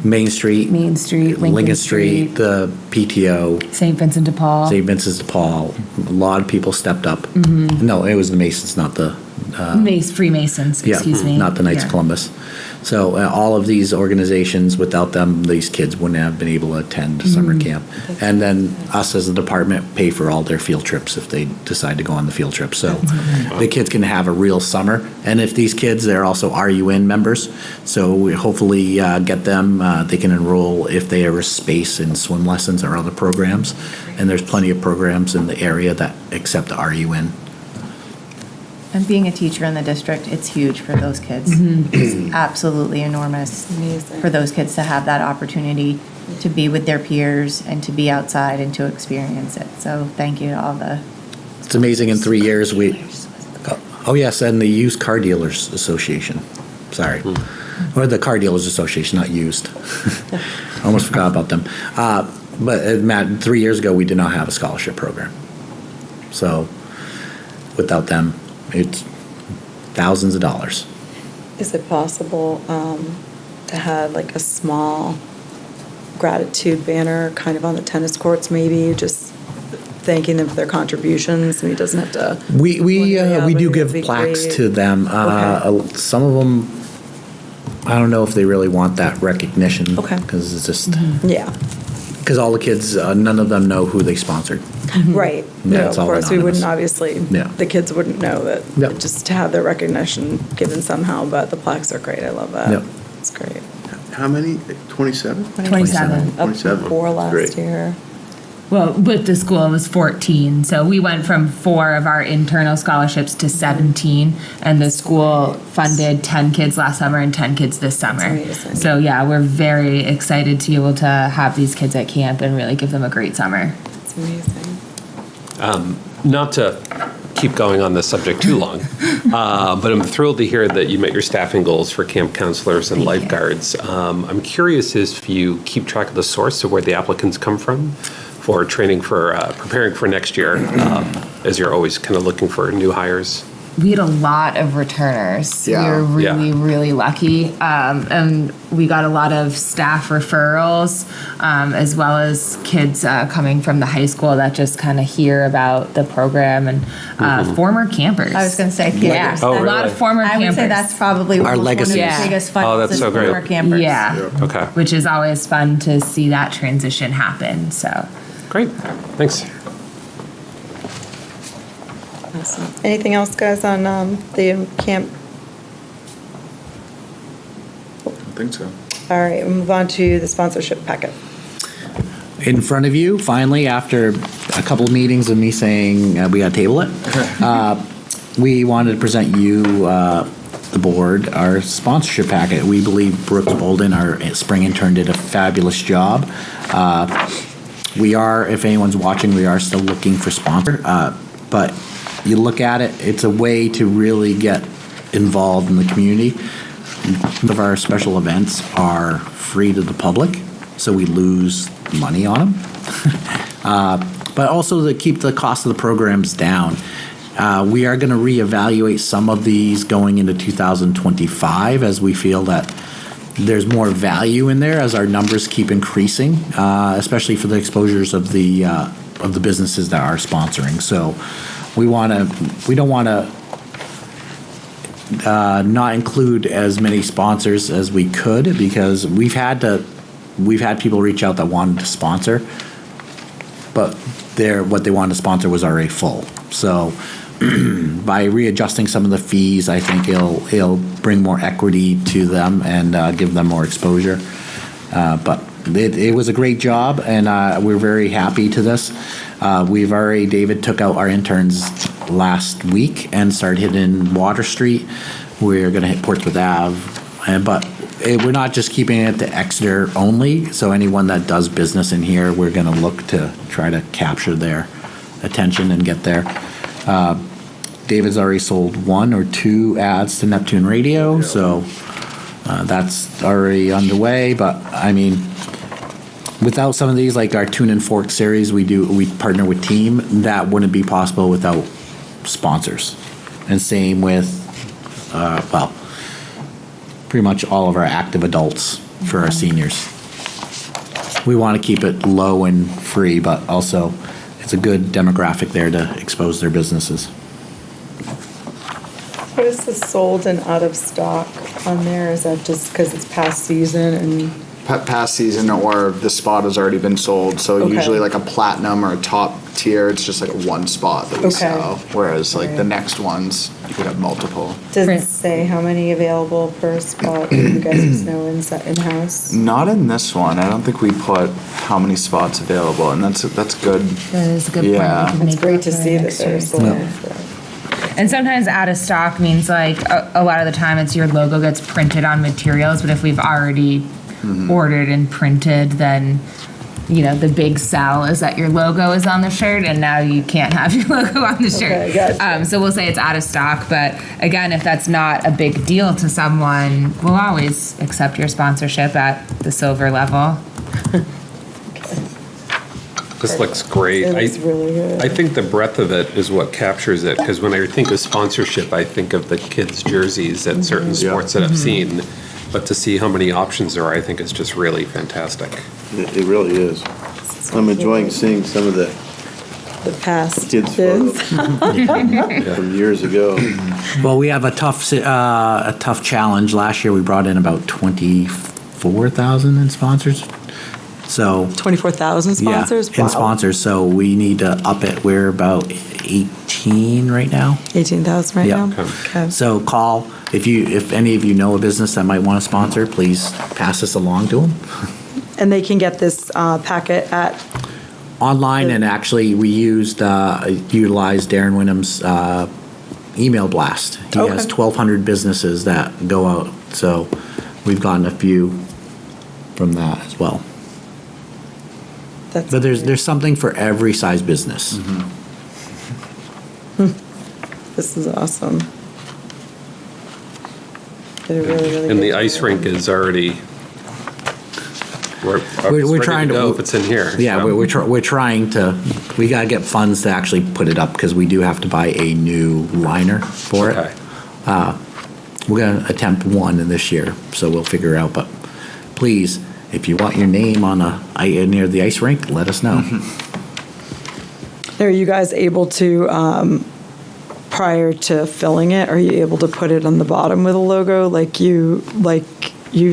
Main Street. Main Street. Lincoln Street. The PTO. St. Vincent de Paul. St. Vincent de Paul. A lot of people stepped up. No, it was the Masons, not the. Freemasons, excuse me. Not the Knights of Yeah. Columbus. So all of these organizations, without them, these kids wouldn't have been able to attend summer camp. And then us as a department pay for all their field trips if they decide to go on the field trip. So the kids can have a real summer. And if these kids, they're also RUN members. So we hopefully get them, they can enroll if they have a space in swim lessons or other programs. And there's plenty of programs in the area that accept the RUN. And being a teacher in the district, it's huge for those kids. It's absolutely enormous for those kids to have that opportunity to be with their peers and to be outside and to experience it. So thank you to all the. It's amazing in 3 years oh yes, and the Used Car Dealers Association. Sorry. Or the Car Dealers Association, not used. Almost forgot about them. But Matt, 3 years ago, we did not have a scholarship program. So without them, it's thousands of dollars. Is it possible to have like a small gratitude banner kind of on the tennis courts maybe, just thanking them for their contributions? And he doesn't have to. We do give That'd be plaques great. to them. Okay. Some of them, I don't know if they really want that recognition. Okay. Because it's just, Yeah, because all the kids, none of them know who they sponsored. right. Yeah, No, it's of all course, we wouldn't anonymous. obviously, Yeah. the kids wouldn't know that, Yep. just to have their recognition given somehow, but the plaques are great. I love that. Yep. It's great. How many? 27? 27. Up from 27. 4 last Great. year. Well, with the school, it was 14. So we went from 4 of our internal scholarships to 17, and the school funded 10 kids last summer and 10 kids this summer. amazing. So yeah, we're very excited to be able to have these kids at camp and really give them a great summer. It's amazing. Not to keep going on this subject too long, but I'm thrilled to hear that you met your staffing goals for camp counselors and Thank you. lifeguards. I'm curious if you keep track of the source of where the applicants come from for training for preparing for next year, as you're always kind of looking for new hires. We had a lot of returners. Yeah. We were really, Yeah. really lucky. And we got a lot of staff referrals, as well as kids coming from the high school that just kind of hear about the program, and former campers. I was going to say, Yeah, campers. Oh, a lot of really? former I campers. would say that's probably Our one of legacies. the Yeah. biggest Oh, funnels that's is so great. former campers. Yeah. Okay, Which is always fun to see that transition happen, so. great, thanks. Awesome. Anything else, guys, on the camp? I think so. All right, we'll move on to the sponsorship packet. In front of you, finally, after a couple of meetings of me saying we got to table it, we wanted to present you, the board, our sponsorship packet. We believe Brooks Bolden, our spring intern, did a fabulous job. We are, if anyone's watching, we are still looking for sponsor, but you look at it, it's a way to really get involved in the community. Most of our special events are free to the public, so we lose money on them. But also to keep the cost of the programs down. We are going to reevaluate some of these going into 2025 as we feel that there's more value in there as our numbers keep increasing, especially for the exposures of the businesses that are sponsoring. So we don't want to not include as many sponsors as we could, because we've had people reach out that wanted to sponsor, but what they wanted to sponsor was already full. So by readjusting some of the fees, I think it'll bring more equity to them and give them more exposure. But it was a great job, and we're very happy to this. David took out our interns last week and started hitting Water Street. We're going to hit Portsmouth Ave, but we're not just keeping it to Exeter only. So anyone that does business in here, we're going to look to try to capture their attention and get there. David's already sold 1 or 2 ads to Neptune Radio, so that's already underway. But I mean, without some of these, like our Tune and Fork series, we partner with Team. That wouldn't be possible without sponsors. And same with, pretty much all of our active adults for our seniors. We want to keep it low and free, but also it's a good demographic there to expose their businesses. What is the sold and out of stock on there? Is that just because it's past season and? Past season, or the spot has already been sold. So Okay. usually like a platinum or a top tier, it's just like one spot that we Okay. sell. Whereas like the Right. next ones, you could have multiple. Does it say how many available per spot? Do you guys just know in-house? Not in this one. I don't think we put how many spots available, and that's good. That is a good point. Yeah. We can It's make great that to for see that next they're year. sold. And sometimes out of stock means like a lot of the time it's your logo gets printed on materials, but if we've already ordered and printed, then the big sell is that your logo is on the shirt, and now you can't have your logo on the shirt. Okay, gotcha. So we'll say it's out of stock, but again, if that's not a big deal to someone, we'll always accept your sponsorship at the silver level. This looks great. It looks really good. I think the breadth of it is what captures it, because when I think of sponsorship, I think of the kids' jerseys at certain sports that I've seen. But to see how many options there are, I think is just really fantastic. It really is. I'm enjoying seeing some of the The past kids' kids. photos from years ago. Well, we have a tough challenge. Last year, we brought in about 24,000 in sponsors. So 24,000 sponsors? Yeah, in sponsors. So we need to up it. We're about 18 right now. 18,000 right Yeah. now? Okay. So call, if any of you know a business that might want to sponsor, please pass this along to them. And they can get this packet at, Online, and actually we utilized Darren Wynnham's email blast. He Okay. has 1,200 businesses that go out, so we've gotten a few from that as well. that's. But there's something for every size business. This is awesome. Did a really, really And the good ice job. rink is already, We're ready trying to go if it's in here. Yeah, so. we're trying to. We gotta get funds to actually put it up because we do have to buy a new liner for it. Okay. We're gonna attempt one in this year, so we'll figure it out. But please, if you want your name on near the ice rink, let us know. Are you guys able to, prior to filling it, are you able to put it on the bottom with a logo like you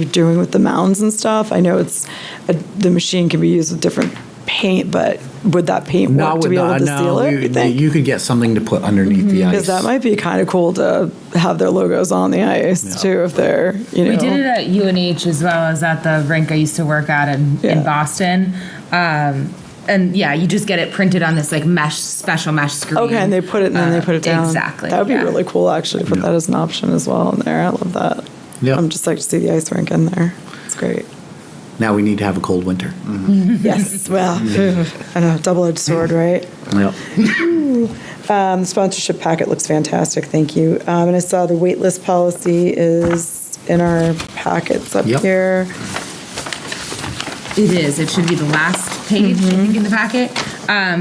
doing with the mounds and stuff? I know the machine can be used with different paint, but would that paint work to be able to seal it, you think? You could get something to put underneath the ice. Because that might be kind of cool to have their logos on the ice too, if they're, We did it at UNH as well as at the rink I used to work at in Yeah. Boston. And yeah, you just get it printed on this like special mesh screen. Okay, and they put it, and then they put it down. Exactly. That would be yeah. really cool, actually, to put that as an option as well in there. I love that. Yep. I'm just like to see the ice rink in there. It's great. Now we need to have a cold winter. Yes, well, I know, double-edged sword, right? Yep. The sponsorship packet looks fantastic, thank you. And I saw the waitlist policy is in our packets up Yep. here. It is. It should be the last page, I think, in the packet.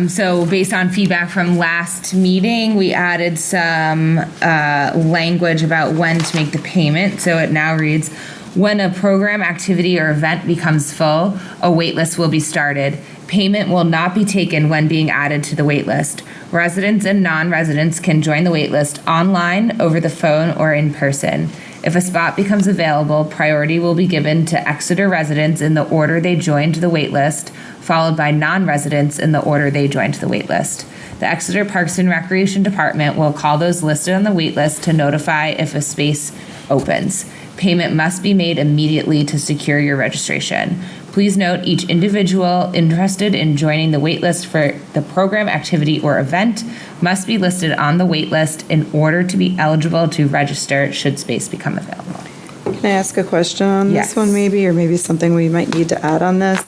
So based on feedback from last meeting, we added some language about when to make the payment. So it now reads, when a program, activity, or event becomes full, a wait list will be started. Payment will not be taken when being added to the wait list. Residents and non-residents can join the wait list online, over the phone, or in person. If a spot becomes available, priority will be given to Exeter residents in the order they joined the wait list, followed by non-residents in the order they joined the wait list. The Exeter Parks and Recreation Department will call those listed on the wait list to notify if a space opens. Payment must be made immediately to secure your registration. Please note each individual interested in joining the wait list for the program, activity, or event must be listed on the wait list in order to be eligible to register should space become available. Can I ask a question on Yes. this one maybe, or maybe something we might need to add on this?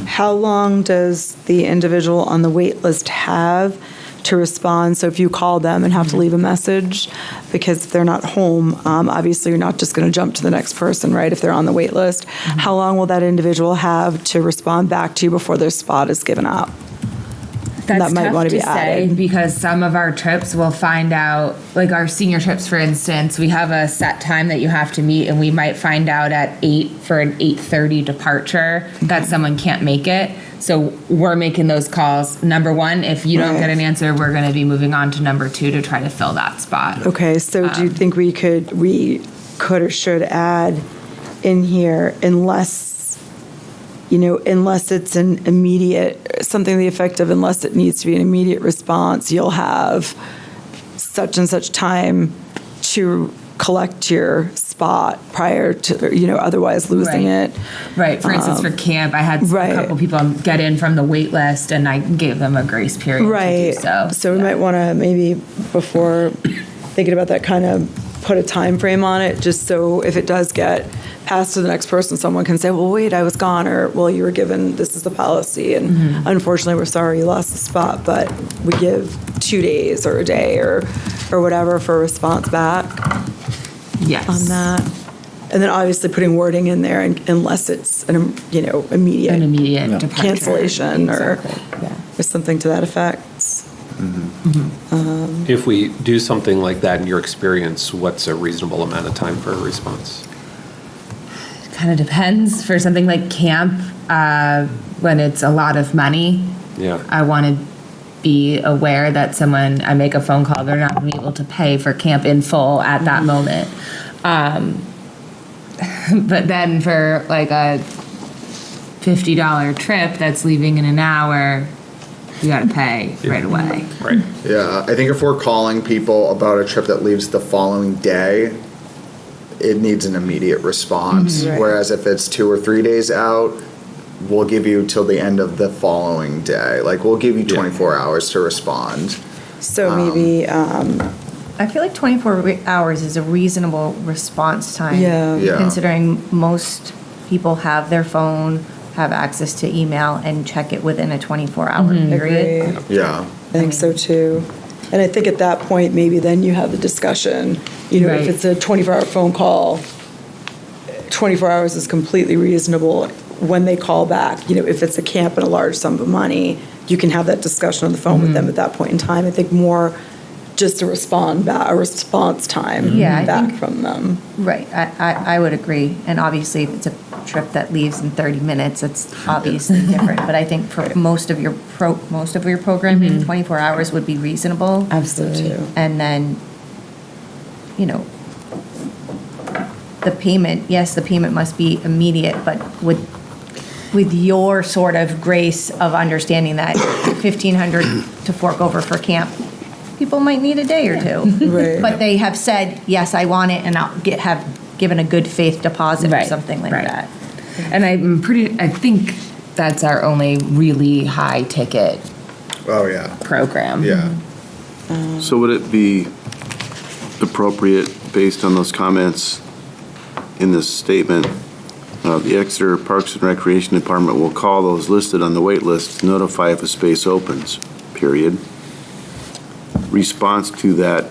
How long does the individual on the wait list have to respond? So if you call them and have to leave a message, because if they're not home, obviously you're not just going to jump to the next person, right, if they're on the wait list. How long will that individual have to respond back to you before their spot is given up? That's That might tough want to to be say added. because some of our trips will find out, like our senior trips, for instance, we have a set time that you have to meet, and we might find out at 8 for an 8:30 departure that someone can't make it. So we're making those calls. Number one, if you don't Right. get an answer, we're going to be moving on to number 2 to try to fill that spot. Okay, so do you think we could or should add in here, unless it's an immediate, something to the effect of, unless it needs to be an immediate response, you'll have such and such time to collect your spot prior to, otherwise losing Right. it. Right. For instance, for camp, I had right. a couple people get in from the wait list, and I gave them a grace period Right. to do so. So we might want to maybe, before thinking about that, kind of put a time frame on it, just so if it does get passed to the next person, someone can say, well, wait, I was gone, or, well, you were given, this is the policy, and unfortunately, we're sorry you lost the spot, but we give 2 days or a day or whatever for a response back Yes. on that. And then obviously putting wording in there unless it's an immediate An immediate departure. cancellation Exactly. Yeah. or something to that effect. If we do something like that, in your experience, what's a reasonable amount of time for a response? Kind of depends. For something like camp, when it's a lot of money, Yeah. I want to be aware that I make a phone call, they're not going to be able to pay for camp in full at that moment. But then for like a $50 trip that's leaving in an hour, you got to pay right away. Right. Yeah, I think if we're calling people about a trip that leaves the following day, it needs an immediate response. Right. Whereas if it's 2 or 3 days out, we'll give you till the end of the following day. Like, we'll give you 24 hours to respond. So maybe, I feel like 24 hours is a reasonable response time. Yeah. Yeah. Considering most people have their phone, have access to email, and check it within a 24-hour period. agree. Yeah. I think so too. And I think at that point, maybe then you have the discussion, Right. if it's a 24-hour phone call, 24 hours is completely reasonable. When they call back, if it's a camp and a large sum of money, you can have that discussion on the phone with them at that point in time. I think more just a response time Yeah, I back think- from them. Right, I would agree. And obviously, if it's a trip that leaves in 30 minutes, it's obviously different. But I think for most of your programming, 24 hours would be reasonable. Absolutely. And then, the payment, yes, the payment must be immediate, but with your sort of grace of understanding that $1,500 to fork over for camp, people might need a day or two. Right. But they have said, yes, I want it, and I'll have given a good faith deposit or Right, something like right. that. And I think that's our only really high ticket Oh, yeah. program. Yeah. So would it be appropriate, based on those comments in this statement, the Exeter Parks and Recreation Department will call those listed on the wait list to notify if a space opens, period. Response to that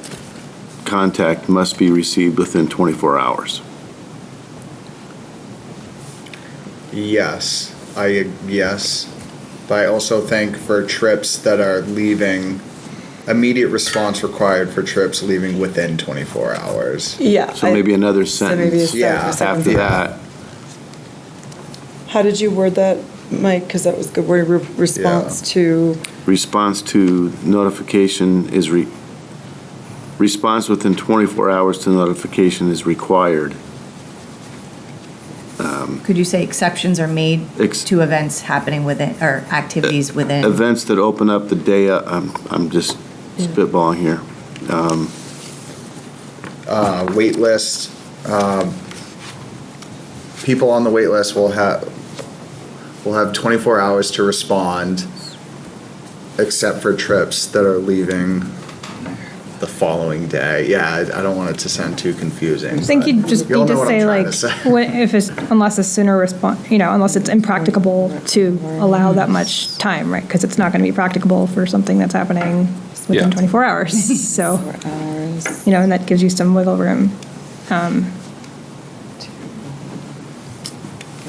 contact must be received within 24 hours. Yes. Yes, but I also think for trips that are leaving, immediate response required for trips leaving within 24 hours. Yeah. So maybe another So maybe a sentence Yeah. second after sentence. that. How did you word that, Mike? Because that was good. Word response to. Response to notification is response within 24 hours to notification is required. Could you say exceptions are made to events happening within, or activities within? Events that open up the day, I'm just spitballing here. Wait list, people on the wait list will have 24 hours to respond, except for trips that are leaving the following day. Yeah, I don't want it to sound too confusing. I think you just You'll need know to what I'm say trying like, to say. if it's, unless a sooner response, unless it's impracticable to allow that much time, right? Because it's not going to be practicable for something that's happening within Yeah. 24 hours. So, Hours. and that gives you some wiggle room.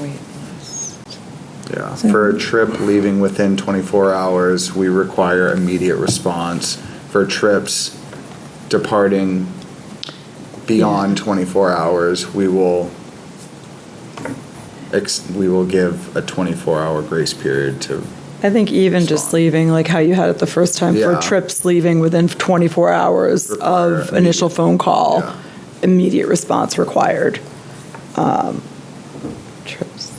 Wait list. Yeah, for a trip leaving within 24 hours, we require immediate response. For trips departing beyond 24 hours, we will give a 24-hour grace period to. I think even just leaving, like how you had it the first time, for Yeah. trips leaving within 24 hours Require of initial phone call, Yeah. immediate response required. Trips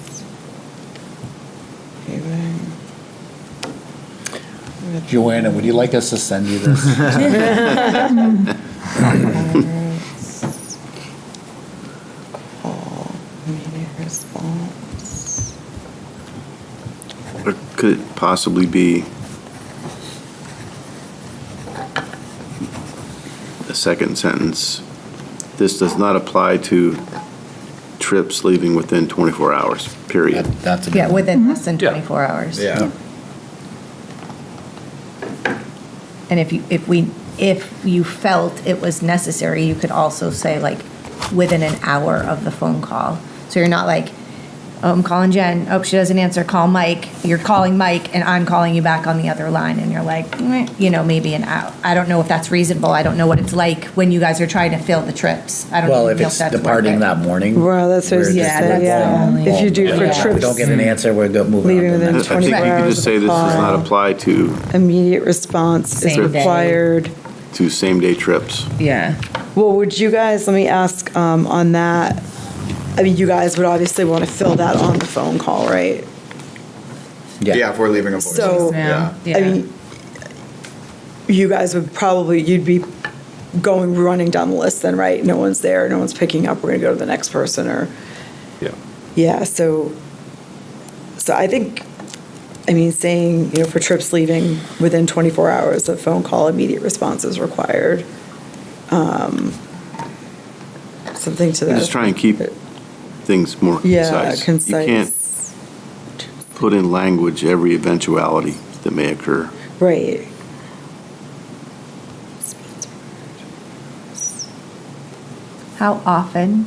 leaving. Joanna, would you like us to send you this? Call, immediate response. Or could it possibly be the second sentence? This does not apply to trips leaving within 24 hours, period. That's a Yeah, good one. within less than Yeah. 24 hours. Yeah. And if you felt it was necessary, you could also say like within an hour of the phone call. So you're not like, oh, I'm calling Jen. Oh, she doesn't answer. Call Mike. You're calling Mike, and I'm calling you back on the other line, and you're like, maybe an hour. I don't know if that's reasonable. I don't know what it's like when you guys are trying to fill the trips. I don't Well, even if know it's if that's worth departing it. that morning. Well, that's what I was we're gonna just- Yeah, say, that's yeah. only- If you do for Yeah. If we trips, don't get an answer, we're moving on Leaving to the within next I one. think you 24 could hours just say this does apply. not apply to immediate response is Same day. required. same-day trips. Yeah. Well, would you guys, let me ask on that, I mean, you guys would obviously want to fill that on the phone call, right? Yeah, if we're leaving a voice. So, Yeah. I mean, you guys would probably, you'd be running down the list then, right? No one's there, no one's picking up, we're gonna go to the next person, or, Yeah. yeah, so I think, I mean, saying, for trips leaving within 24 hours of phone call, immediate response is required. Something to that. Just try and keep things more Yeah, concise. You can't concise, put in language every eventuality that may occur. right. How often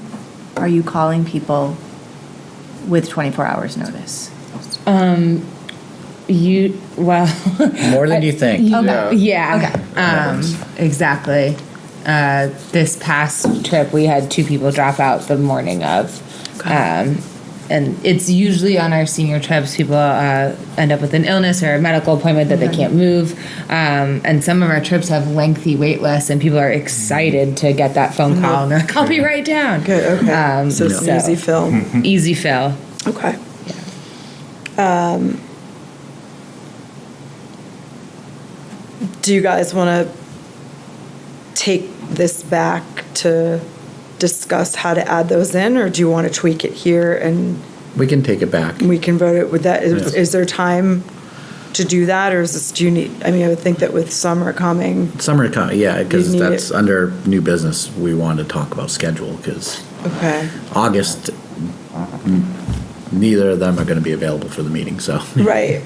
are you calling people with 24 hours notice? More than you think. Yeah. Exactly. This past trip, we had 2 people drop out the morning of. And it's usually on our senior trips, people end up with an illness or a medical appointment that they can't move. And some of our trips have lengthy wait lists, and people are excited to get that phone call. And they're like, I'll be right down. Good, okay. So it's an easy fill. Easy fill. Okay. Do you guys want to take this back to discuss how to add those in, or do you want to tweak it here and We can take it back. we can vote it with that? Yes. Is there time to do that, or is this, do you need, I mean, I would think that with summer coming, Yeah, because You need that's it. under new business. We wanted to talk about schedule because okay, August, neither of them are going to be available for the meeting, so. right.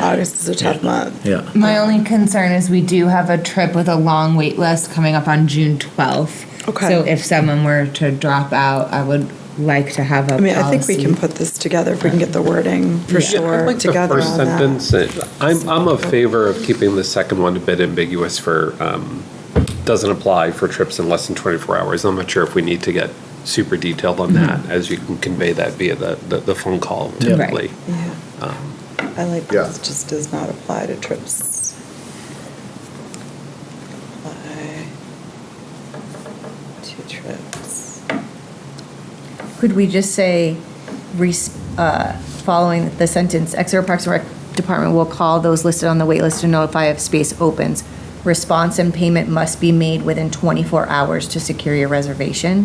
August is a tough month. Yeah. My only concern is we do have a trip with a long wait list coming up on June 12th. Okay. So if someone were to drop out, I would like to have a I mean, I think we policy. can put this together if we can get the wording for Yeah, I sure like the together first on that. sentence. I'm a favor of keeping the second one a bit ambiguous for, doesn't apply for trips in less than 24 hours. I'm not sure if we need to get super detailed on that, as you can convey that via the phone call typically. Yeah. I like Yeah. this, just does not apply to trips. Apply to trips. Could we just say, following the sentence, Exeter Parks and Rec Department will call those listed on the wait list to notify if space opens. Response and payment must be made within 24 hours to secure your reservation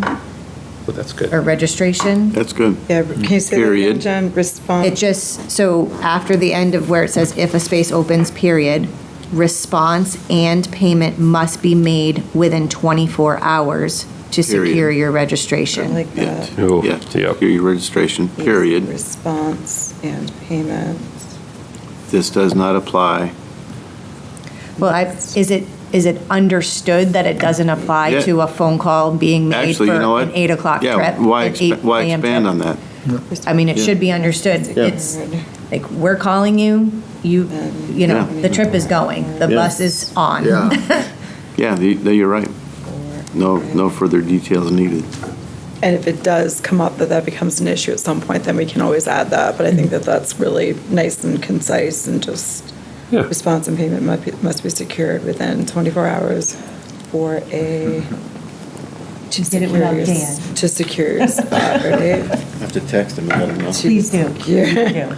But that's good. or registration. That's good. Yeah, can you say that again, Period. Jen? Response. It just, so after the end of where it says if a space opens, period, response and payment must be made within 24 hours to Period. secure your I registration. like that. Oh, Yeah, yep. your registration, period. Response and payment. This does not apply. Well, is it understood that it doesn't apply Yeah. to a phone call being made Actually, for you know what? an 8 o'clock trip? Yeah, why an 8 why a.m. expand trip? on that? I mean, it Yeah. should be understood. Yeah. It's like, we're calling you, you know, Yeah. the trip is going, the Yeah. bus is on. Yeah, you're right. No further details needed. And if it does come up that becomes an issue at some point, then we can always add that. But I think that that's really nice and concise and just Yeah. response and payment must be secured within 24 hours for a. To Get it without secure your- Dan. To secure your spot, right? I have to text him and let him know. Please do. Yeah.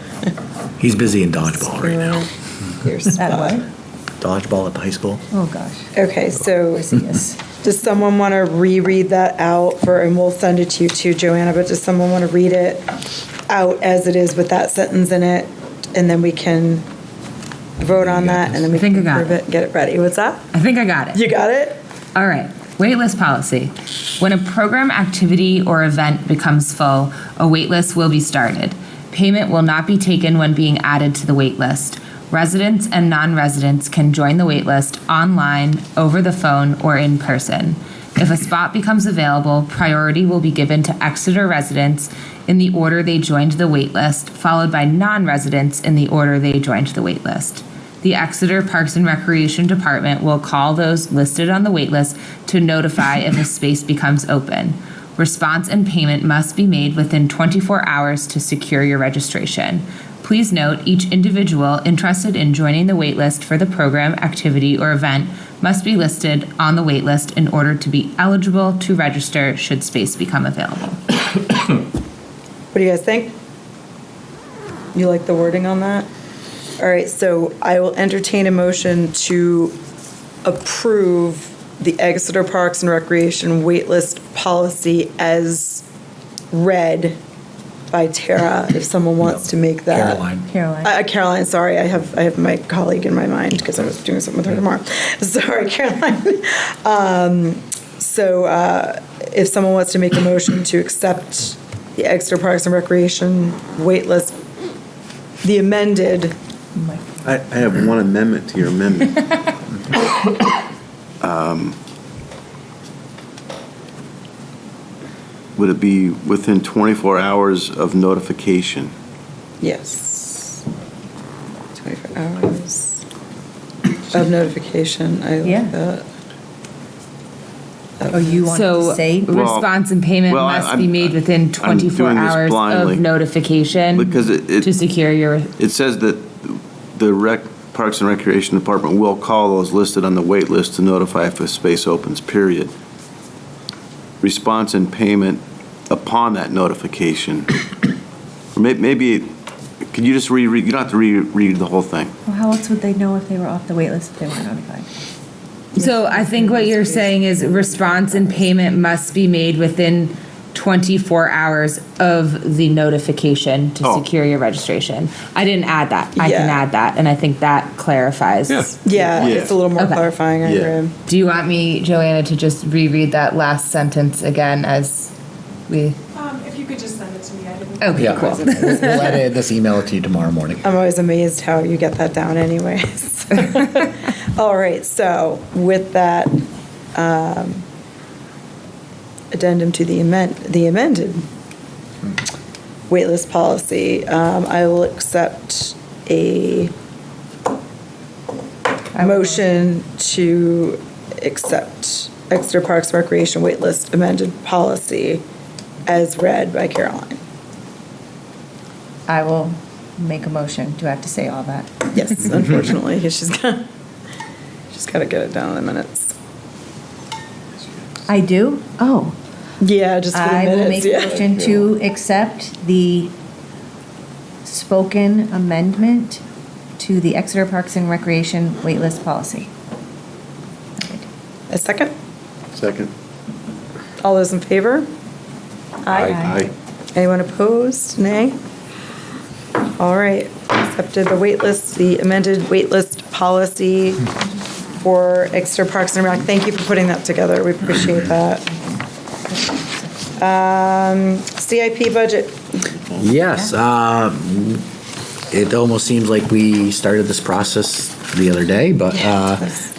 He's busy in dodgeball right now. Your spot. At what? Dodgeball at the high school. Oh, gosh. Okay, so Yes. does someone want to reread that out for, and we'll send it to you too, Joanna, but does someone want to read it out as it is with that sentence in it? And then we can vote on that and then we I think can I got approve it, get it ready. What's that? I think I got it. You got it? All right. Waitlist policy. When a program activity or event becomes full, a waitlist will be started. Payment will not be taken when being added to the waitlist. Residents and non-residents can join the waitlist online, over the phone, or in person. If a spot becomes available, priority will be given to Exeter residents in the order they joined the waitlist, followed by non-residents in the order they joined the waitlist. The Exeter Parks and Recreation Department will call those listed on the waitlist to notify if a space becomes open. Response and payment must be made within 24 hours to secure your registration. Please note, each individual interested in joining the waitlist for the program, activity, or event must be listed on the waitlist in order to be eligible to register should space become available. What do you guys think? You like the wording on that? All right, so I will entertain a motion to approve the Exeter Parks and Recreation waitlist policy as read by Tara, if someone wants to make that. Caroline. Caroline, sorry, I have my colleague in my mind because I was doing something with her tomorrow. Sorry, Caroline. If someone wants to make a motion to accept the Exeter Parks and Recreation waitlist, the amended, I have one amendment to your amendment. Would it be within 24 hours of notification? yes, 24 hours of notification, I Yeah. like that. Oh, you want So to say? response and payment well, must I'm- be made within I'm 24 doing this hours blindly. of notification Because it to secure your, It says that the Parks and Recreation Department will call those listed on the wait list to notify if a space opens, period. Response and payment upon that notification. Or maybe, could you just reread, you don't have to reread the whole thing. Well, how else would they know if they were off the wait list if they weren't notified? so I think what you're saying is response and payment must be made within 24 hours of the notification to Oh. secure your registration. I didn't add that. I can Yeah. add that, and I think that clarifies. Yeah. Yeah, Yeah. it's a little more Okay. clarifying, I Yeah. agree. Do you want me, Joanna, to just reread that last sentence again as we? If you could just send it to me, I didn't. Okay, Yeah, cool. we'll edit this email to you tomorrow morning. I'm always amazed how you get that down anyways. All right, so with that addendum to the amended waitlist policy. I will accept a motion to accept Exeter Parks Recreation waitlist amended policy as read by Caroline. I will make a motion. Do I have to say all that? Yes, unfortunately, because she's got to get it down in the minutes. I do? Oh. Yeah, just for the I will minutes. make a Yeah. motion to accept the spoken amendment to the Exeter Parks and Recreation waitlist policy. A second? Second. All those in favor? Aye. Anyone opposed? Nay? All right, accepted the waitlist, the amended waitlist policy for Exeter Parks and Rec. Thank you for putting that together. We appreciate that. CIP budget. Yes, it almost seems like we started this process the other day, but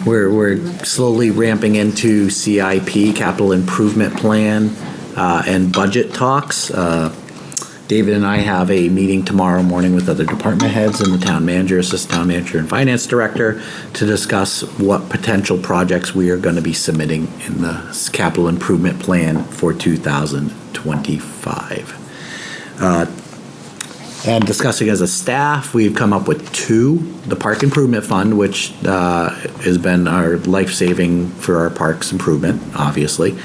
we're slowly ramping into CIP, capital improvement plan, and budget talks. David and I have a meeting tomorrow morning with other department heads and the town manager, assistant town manager, and finance director to discuss what potential projects we are going to be submitting in the capital improvement plan for 2025. And discussing as a staff, we've come up with two. The Park Improvement Fund, which has been our life-saving for our parks improvement, obviously.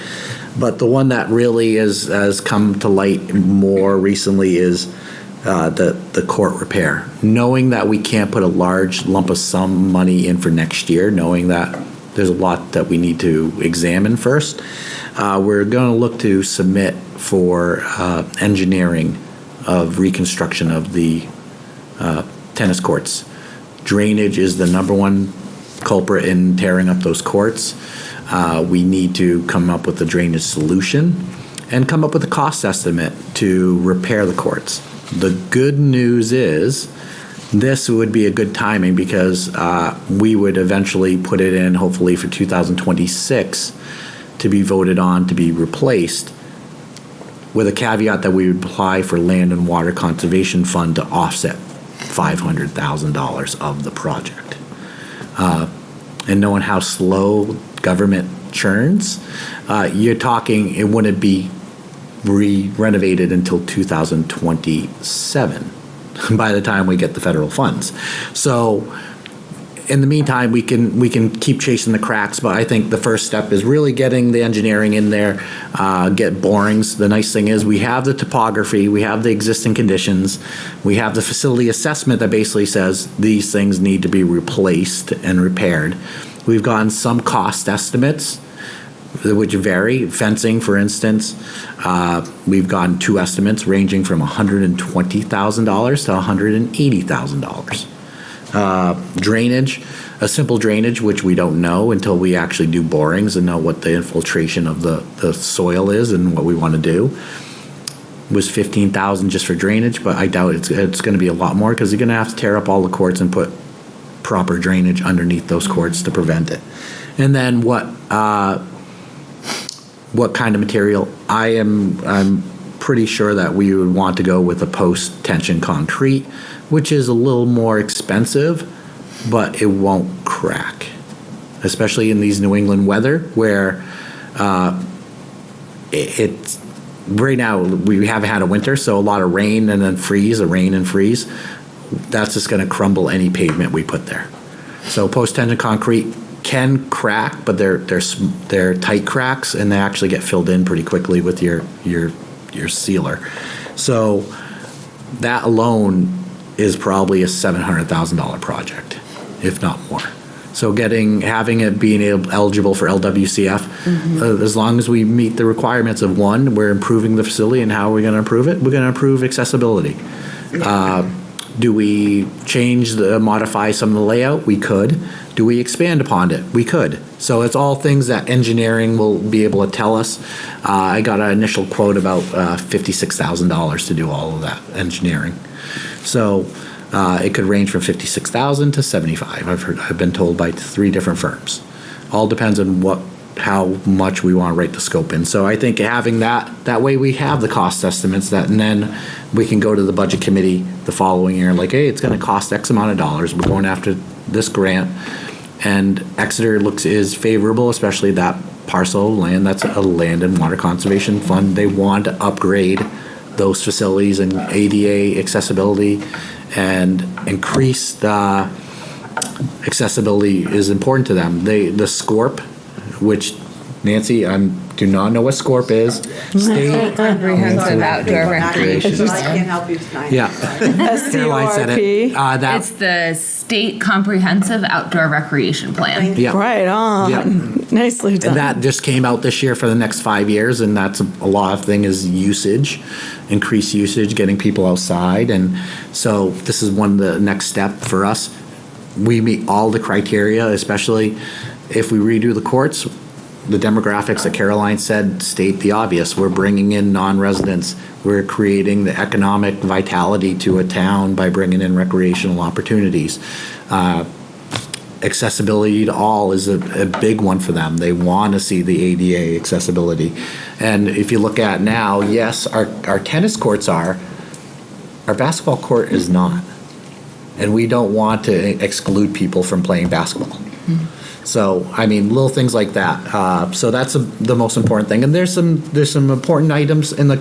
But the one that really has come to light more recently is the court repair. Knowing that we can't put a large lump of sum money in for next year, knowing that there's a lot that we need to examine first, we're going to look to submit for engineering of reconstruction of the tennis courts. Drainage is the number one culprit in tearing up those courts. We need to come up with a drainage solution and come up with a cost estimate to repair the courts. The good news is this would be a good timing because we would eventually put it in, hopefully for 2026, to be voted on to be replaced, with a caveat that we would apply for Land and Water Conservation Fund to offset $500,000 of the project. And knowing how slow government churns, you're talking it wouldn't be renovated until 2027 by the time we get the federal funds. So in the meantime, we can keep chasing the cracks, but I think the first step is really getting the engineering in there, get borings. The nice thing is we have the topography, we have the existing conditions, we have the facility assessment that basically says these things need to be replaced and repaired. We've gotten some cost estimates, which vary. Fencing, for instance, we've gotten two estimates ranging from $120,000 to $180,000. Drainage, a simple drainage, which we don't know until we actually do borings and know what the infiltration of the soil is and what we want to do, was $15,000 just for drainage, but I doubt it's going to be a lot more because you're going to have to tear up all the courts and put proper drainage underneath those courts to prevent it. And then what kind of material? I'm pretty sure that we would want to go with a post-tension concrete, which is a little more expensive, but it won't crack, especially in these New England weather where it's right now we haven't had a winter, so a lot of rain and then freeze, rain and freeze. That's just going to crumble any pavement we put there. So post-tension concrete can crack, but they're tight cracks, and they actually get filled in pretty quickly with your sealer. So that alone is probably a $700,000 project, if not more. So having it being eligible for LWCF, as long as we meet the requirements of one, we're improving the facility, and how are we going to improve it? We're going to improve accessibility. Do we modify some of the layout? We could. Do we expand upon it? We could. So it's all things that engineering will be able to tell us. I got an initial quote about $56,000 to do all of that engineering. So it could range from $56,000 to $75,000. I've been told by 3 different firms. All depends on what how much we want to write the scope in. So I think having that way we have the cost estimates, and then we can go to the budget committee the following year, like, hey, it's going to cost X amount of dollars. We're going after this grant. And Exeter is favorable, especially that parcel of land. That's a land and water conservation fund. They want to upgrade those facilities and ADA accessibility and increase the accessibility is important to them. The SCORP, which Nancy, do not know what SCORP is. State Comprehensive outdoor recreation. I can't help you tonight. Yeah. Caroline said it. It's the State Comprehensive Outdoor Recreation Plan. Yeah. Right on. Yeah. Nicely done. And that just came out this year for the next 5 years, and that's a lot of thing is usage, increased usage, getting people outside. And so this is one of the next step for us. We meet all the criteria, especially if we redo the courts. The demographics that Caroline said state the obvious. We're bringing in non-residents. We're creating the economic vitality to a town by bringing in recreational opportunities. Accessibility to all is a big one for them. They want to see the ADA accessibility. And if you look at now, yes, our tennis courts are, our basketball court is not. And we don't want to exclude people from playing basketball. So, I mean, little things like that. So that's the most important thing. And there's some important items in the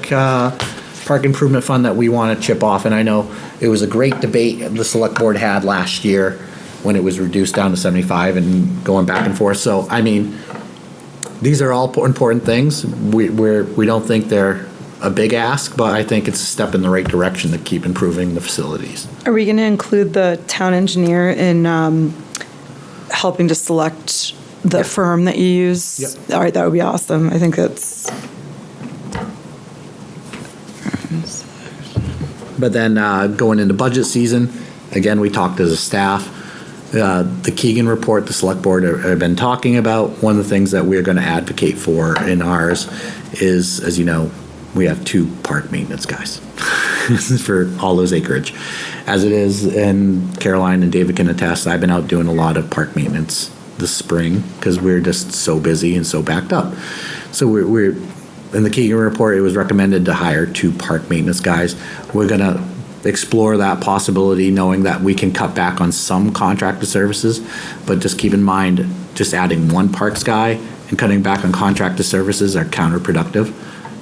park improvement fund that we want to chip off. And I know it was a great debate the select board had last year when it was reduced down to 75 and going back and forth. So, I mean, these are all important things. We don't think they're a big ask, but I think it's a step in the right direction to keep improving the facilities. Are we going to include the town engineer in helping to select the firm that you use? Yep. All right, that would be awesome. I think that's... But then going into budget season, again, we talked as a staff. The Keegan report, the select board have been talking about. One of the things that we're going to advocate for in ours is, as you know, we have 2 park maintenance guys for all those acreage. As it is, and Caroline and David can attest, I've been out doing a lot of park maintenance this spring because we're just so busy and so backed up. So we're in the Keegan report, it was recommended to hire 2 park maintenance guys. We're going to explore that possibility, knowing that we can cut back on some contracted services, but just keep in mind, just adding 1 parks guy and cutting back on contracted services are counterproductive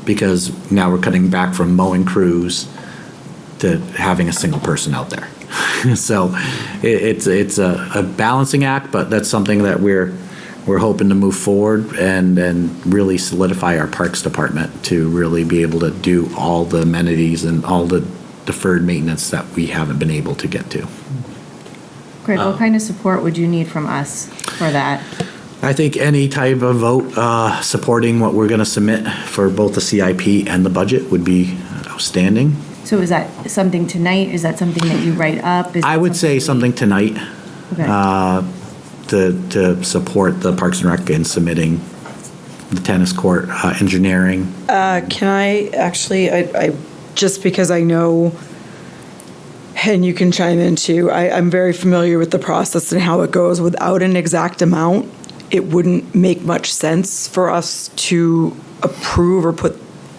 because now we're cutting back from mowing crews to having a single person out there. So it's a balancing act, but that's something that we're hoping to move forward and really solidify our parks department to really be able to do all the amenities and all the deferred maintenance that we haven't been able to get to. Greg, what kind of support would you need from us for that? I think any type of vote supporting what we're going to submit for both the CIP and the budget would be outstanding. So is that something tonight? Is that something that you write up? I would say something tonight Okay. to support the Parks and Rec in submitting the tennis court engineering. Can I actually, I just because I know, and you can chime in too, I'm very familiar with the process and how it goes. Without an exact amount, it wouldn't make much sense for us to approve or put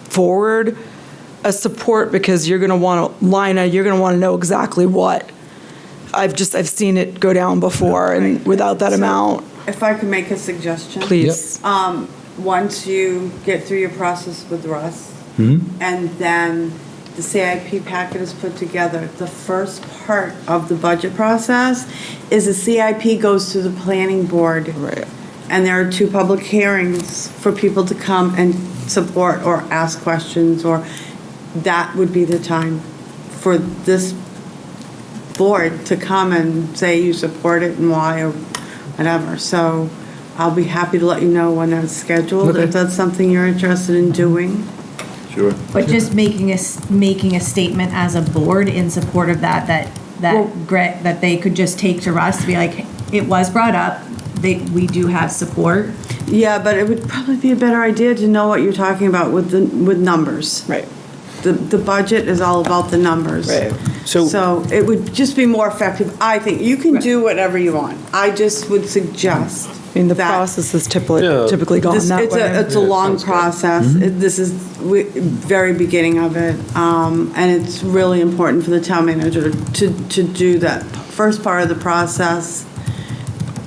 forward a support because you're going to want to you're going to want to know exactly what. I've seen it go down before, and without that amount. If I could make a suggestion. Please. Once you get through your process with Russ, and then the CIP packet is put together, the first part of the budget process is the CIP goes to the planning board. Right. And there are 2 public hearings for people to come and support or ask questions, or that would be the time for this board to come and say you support it and why or whatever. So I'll be happy to let you know when that's scheduled, if that's something you're interested in doing. Sure. But just making a statement as a board in support of that they could just take to Russ to be like, it was brought up, we do have support. Yeah, but it would probably be a better idea to know what you're talking about with numbers. Right. The budget is all about the numbers. Right. So it would just be more effective, I think. You can do whatever you want. I just would suggest I mean, the that process is Yeah. typically gone this- that way. It's a long process. This is very beginning of it. And it's really important for the town manager to do that first part of the process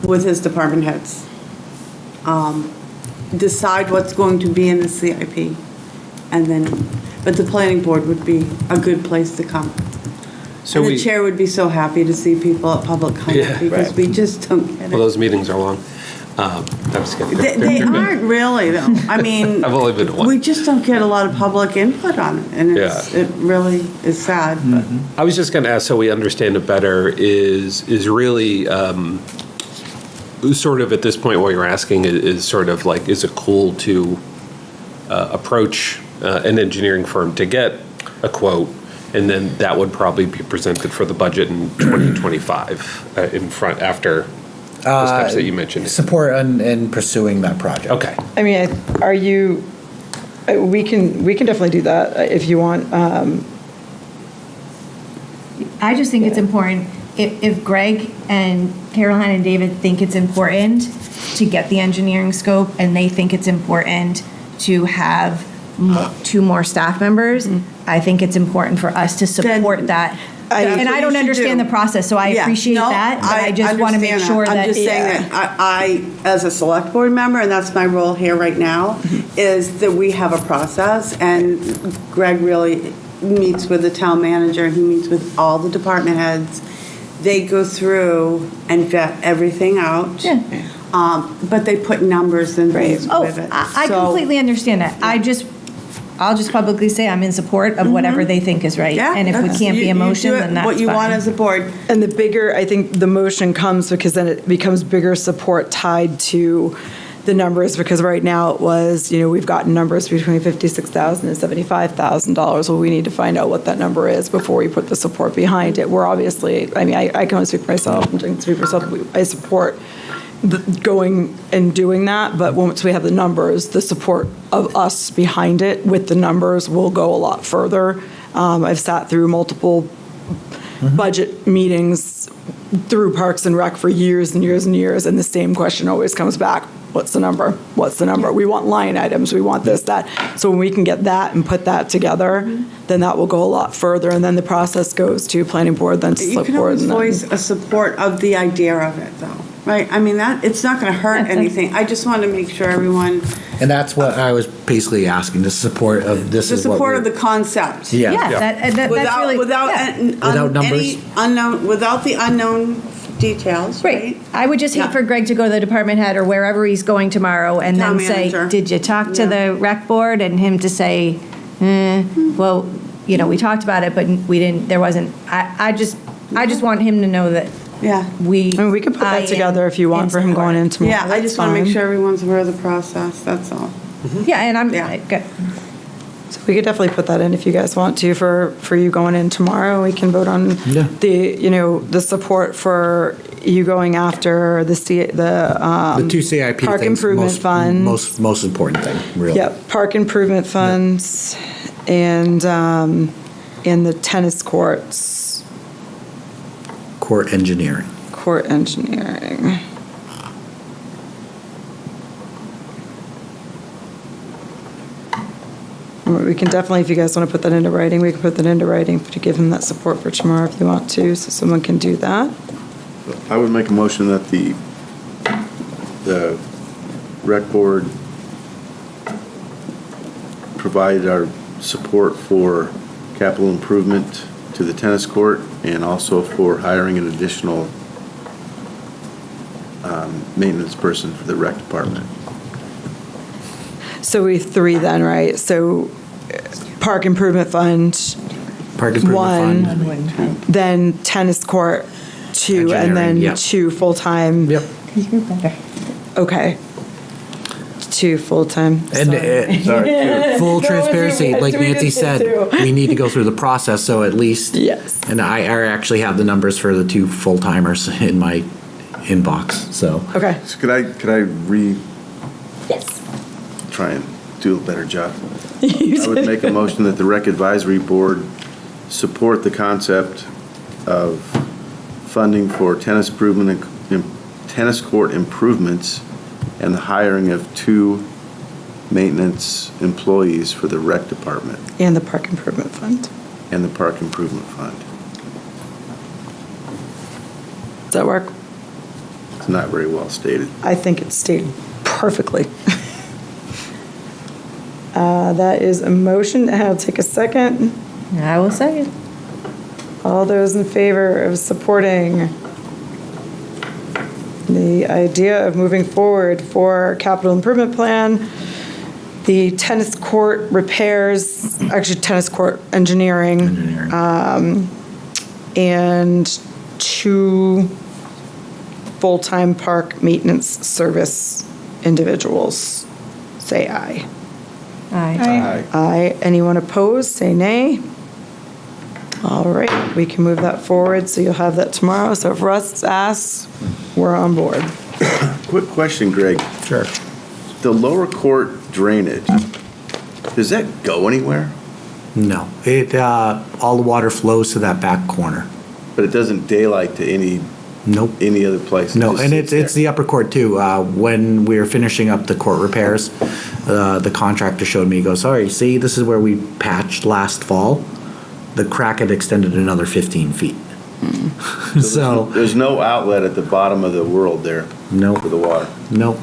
with his department heads. Decide what's going to be in the CIP. And then, but the planning board would be a good place to come. So And the we, chair would be so happy to see people at public comment Yeah. because we just don't get well, it. those meetings are long. I'm just kidding. They aren't really though. I mean. I've only been to one. We just don't get a lot of public input on it, and it really is sad, but. I was just going to ask, so we understand it better, is really sort of at this point what you're asking is sort of like, is it cool to approach an engineering firm to get a quote, and then that would probably be presented for the budget in 2025 in front after the steps that you mentioned. Support in pursuing that project. Okay. I mean, are you, we can definitely do that if you want. I just think it's important, if Greg and Caroline and David think it's important to get the engineering scope, and they think it's important to have two more staff members, I think it's important for us to support that. That's And what I you don't should understand do. the process, so I Yeah, appreciate no, that, but I just want to make understand sure that. I'm just saying that I, as a select board member, and that's my role here right now, is that we have a process, and Greg really meets with the town manager, he meets with all the department heads. They go through and vet everything out. Yeah. But they put numbers and things Oh, with it. I So- completely understand that. I'll just publicly say I'm in support of whatever they think is right. Yeah. And if we that's- can't be you a motion, do it then that's fine. What you want as a board. And the bigger, I think the motion comes because then it becomes bigger support tied to the numbers, because right now it was, we've gotten numbers between $56,000 and $75,000. Well, we need to find out what that number is before we put the support behind it. We're obviously, I mean, I can only speak for myself, and can speak for myself, I support going and doing that, but once we have the numbers, the support of us behind it with the numbers will go a lot further. I've sat through multiple budget meetings through Parks and Rec for years and years and years, and the same question always comes back: what's the number? What's the number? We want line items, we want this, that. So when we can get that and put that together, then that will go a lot further, and then the process goes to planning board, then to You select can board. always and then- voice a support of the idea of it, though, right? I mean, it's not going to hurt anything. I just want to make sure everyone, And that's what I was basically asking, the support of this the is what support of we're. the concept. Yeah. Yeah, that's Without, really. without, yeah. Without numbers? any unknown, without the unknown details, right? Right. I would just Yeah. hate for Greg to go to the department head or wherever he's going tomorrow and Town then say, manager. did you talk to Yeah. the rec board? And him to say, well, we talked about it, but we didn't, there wasn't, I just want him to know that Yeah. I mean, we could put I that together am if you want for him going in tomorrow. Yeah, I That's just want to make fine. sure everyone's aware of the process, that's all. Yeah, and I'm, Yeah. good. So we could definitely put that in if you guys want to for you going in tomorrow. We can vote on Yeah. the support for you going after the The two CIP Park things, improvement fund. most important thing, really. Yep, park improvement funds and the tennis courts, Court engineering. court engineering. We can definitely, if you guys want to put that into writing, we can put that into writing to give him that support for tomorrow if you want to, so someone can do that. I would make a motion that the rec board provide our support for capital improvement to the tennis court and also for hiring an additional maintenance person for the rec department. So we have three then, right? So park improvement fund, Park one, improvement fund. then tennis court, two, and then Engineering, yeah. two full-time. Yep. You're better. Okay. Two full-time. And Sorry, full No, transparency, it's like three Nancy to said, two. we need to go through the process, so at least. Yes. And I actually have the numbers for the two full-timers in my inbox, so. Okay. So could I Yes. try and do a better job. I would make a motion that the Rec Advisory Board support the concept of funding for tennis court improvements and the hiring of 2 maintenance employees for the rec department And the Park Improvement Fund. and the Park Improvement Fund. Does that work? It's not very well stated. I think it's stated perfectly. That is a motion. I'll take a second. I will second. All those in favor of supporting the idea of moving forward for capital improvement plan, the tennis court repairs, actually tennis court engineering, and 2 full-time park maintenance service individuals, say aye. Aye. Aye. Anyone opposed, say nay. All right, we can move that forward, so you'll have that tomorrow. So if Russ asks, we're on board. Quick question, Greg. Sure. The lower court drainage, does that go anywhere? No, all the water flows to that back corner. But it doesn't daylight to any Nope. other place? No, just and sits it's there? the upper court too. When we were finishing up the court repairs, the contractor showed me, he goes, sorry, see, this is where we patched last fall. The crack had extended another 15 feet. So, There's no outlet at the bottom of the world there no, for the water. no.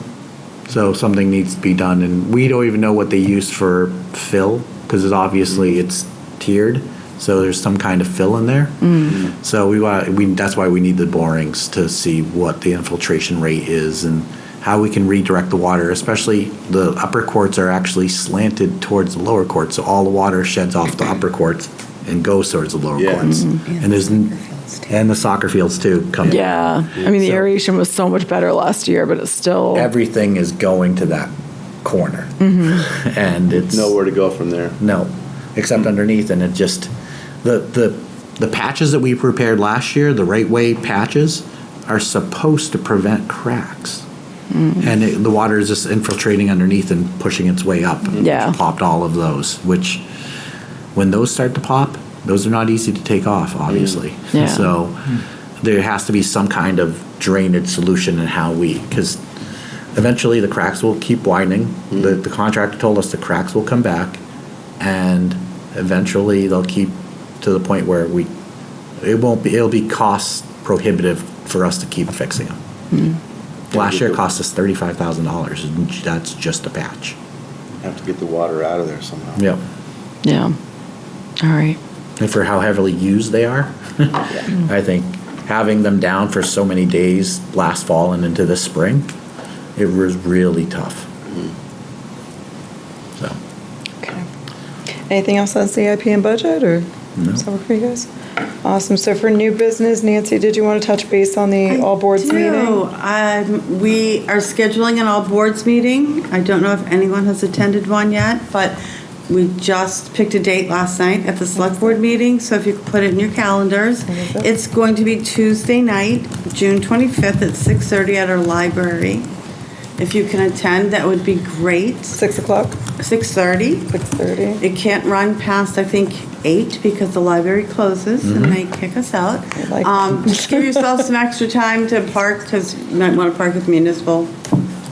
So something needs to be done, and we don't even know what they used for fill, because obviously it's tiered, so there's some kind of fill in there. So that's why we need the borings to see what the infiltration rate is and how we can redirect the water, especially the upper courts are actually slanted towards the lower courts, so all the water sheds off the upper courts and goes towards the lower Yeah. courts. And the soccer fields too. Yeah, I mean, the So- aeration was so much better last year, but it's still. Everything is going to that corner. And it's. Nowhere to go from there. No, except underneath, and it just, the patches that we prepared last year, the right way patches, are supposed to prevent cracks. And the water is just infiltrating underneath and pushing its way up. Yeah. Popped all of those, which, when those start to pop, those are not easy to take off, obviously. Yeah. So there has to be some kind of drainage solution in how because eventually the cracks will keep widening. The contractor told us the cracks will come back, and eventually they'll keep to the point where it'll be cost prohibitive for us to keep fixing them. Last year it cost us $35,000, and that's just a patch. Have to get the water out of there somehow. Yep. Yeah. All right. And for how heavily used they are, I think having them down for so many days last fall and into this spring, it was really tough. So, Okay. Anything else on CIP and budget, or No. does that work for you guys? Awesome. So for new business, Nancy, did you want to touch base on the all boards meeting? We are scheduling an all boards meeting. I don't know if anyone has attended one yet, but we just picked a date last night at the select board meeting, so if you could put it in your calendars. is it? It's going to be Tuesday night, June 25th at 6:30 at our library. If you can attend, that would be great. 6 o'clock, 6:30. 6:30. It can't run past, I think, 8 because the library closes and they kick us out. like- Just give yourself some extra time to park, because you might want to park at the municipal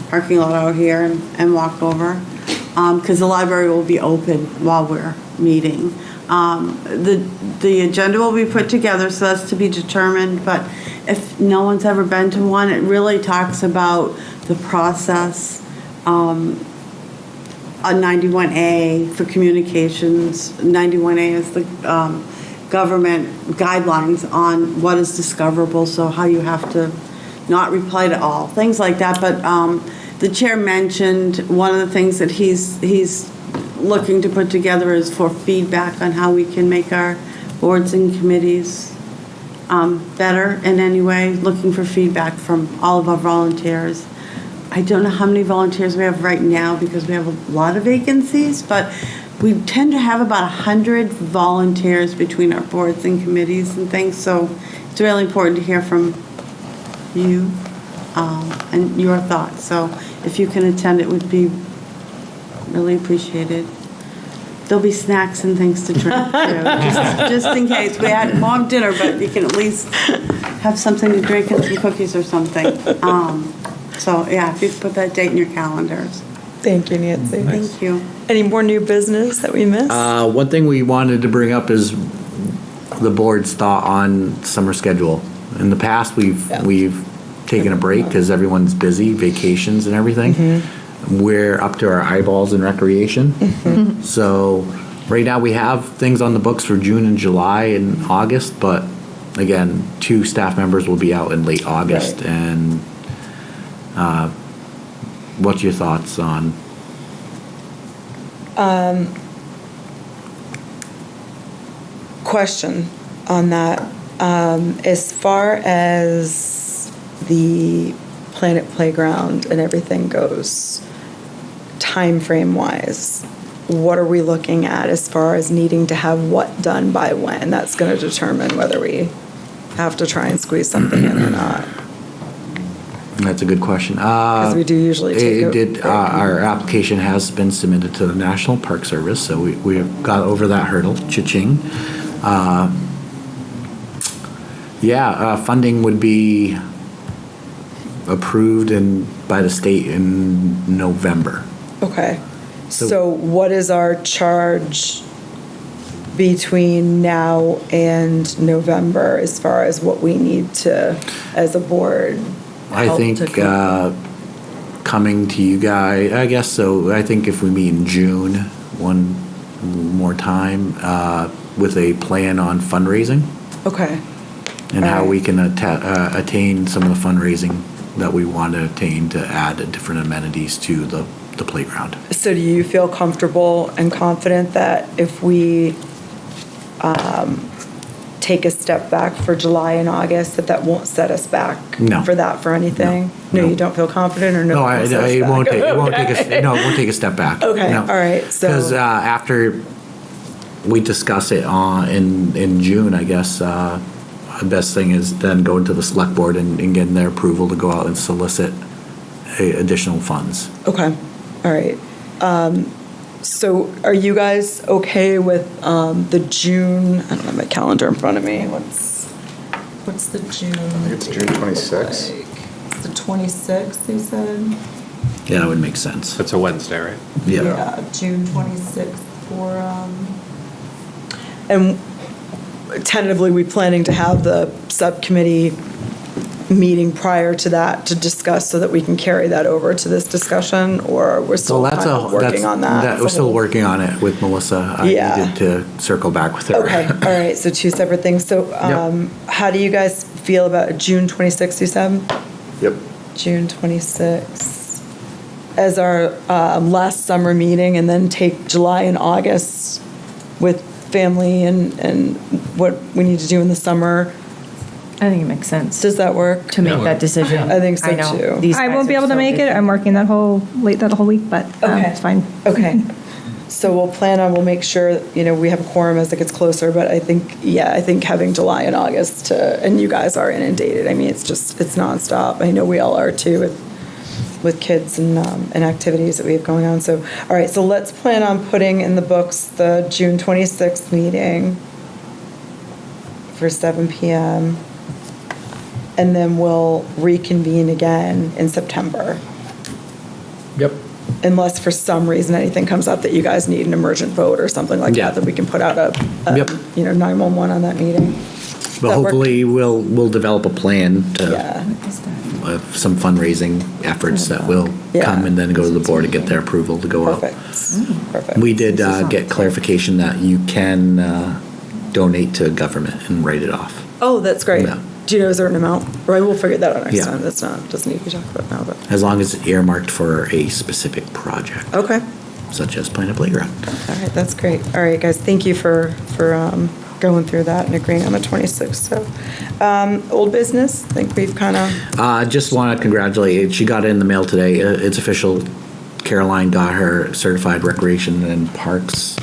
parking lot out here and walk over. Because the library will be open while we're meeting. The agenda will be put together, so that's to be determined, but if no one's ever been to one, it really talks about the process, a 91A for communications. 91A is the government guidelines on what is discoverable, so how you have to not reply to all, things like that. But the chair mentioned one of the things that he's looking to put together is for feedback on how we can make our boards and committees better in any way, looking for feedback from all of our volunteers. I don't know how many volunteers we have right now because we have a lot of vacancies, but we tend to have about 100 volunteers between our boards and committees and things, so it's really important to hear from you and your thoughts. So if you can attend, it would be Really appreciated. There'll be snacks and things to drink too, just in case. We had long dinner, but you can at least have something to drink and some cookies or something. So, yeah, if you could put that date in your calendars. Thank you, Nancy. Thank you. Any more new business that we missed? One thing we wanted to bring up is the board's thought on summer schedule. In the past, we've taken a break because everyone's busy, vacations and everything. We're up to our eyeballs in recreation. So right now we have things on the books for June and July and August, but again, 2 staff members will be out in late August. Right. And what's your thoughts on? Question on that. As far as the Planet Playground and everything goes, time frame wise, what are we looking at as far as needing to have what done by when? That's going to determine whether we have to try and squeeze something in or not. That's a good question. Because we do usually take our application has been submitted to the National Park Service, so we have got over that hurdle. Cha-ching. Funding would be approved by the state in November. Okay. So what is our charge between now and November as far as what we need to, as a board? I think coming to you guys, I guess so. I think if we meet in June one more time with a plan on fundraising Okay. and how Alright. we can attain some of the fundraising that we want to attain to add different amenities to the playground. So do you feel comfortable and confident that if we take a step back for July and August, that won't set us back No. for anything? No, you don't feel confident or no? No, won't set us it back? won't take. It won't Okay. take no, it won't take a step back. Okay, No. all right, so- Because after we discuss it in June, I guess the best thing is then going to the select board and getting their approval to go out and solicit additional funds. Okay, all right. So are you guys okay with the June, I don't have my calendar in front of me, what's the June? I think it's June 26th. It's the 26th, you said? Yeah, that would make sense. That's a Wednesday, right? Yeah. June 26th for, and tentatively, we planning to have the subcommittee meeting prior to that to discuss so that we can carry that over to this discussion, or we're still kind of working on that? We're still working on it with Melissa. I Yeah. needed to circle back with her. Okay, all right, so 2 separate things. So how do you guys feel about June 26th, you said? Yep. June 26th as our last summer meeting, and then take July and August with family and what we need to do in the summer. I think it makes sense Does that work? to make that decision. I think so, know too. these I guys won't be are able to so make it. busy. I'm working that whole week, but it's fine. Okay. So we'll make sure, we have a quorum as it gets closer, but I think having July and August and you guys are inundated. I mean, it's nonstop. I know we all are too with kids and activities that we have going on. So, all right, so let's plan on putting in the books the June 26th meeting for 7 PM. And then we'll reconvene again in September. Yep. Unless for some reason anything comes up that you guys need an emergent vote or something like Yeah. that we can put out a Yep. 911 on that meeting. But that work? hopefully we'll develop a plan Yeah. of some fundraising efforts that will Yeah. come and then go to the board and get their approval to go out. Perfect. We did get clarification that you can donate to government and write it off. Oh, that's great. Yeah. Do you know a certain amount? Or we'll figure that out next Yeah. time. Doesn't need to be talked about now, but. As long as it's earmarked for a specific project, Okay. such as Planet Playground. All right, that's great. All right, guys, thank you for going through that and agreeing on the 26th. So, old business, I think we've kind of. Just want to congratulate, she got it in the mail today. It's official. Caroline got her certified recreation and parks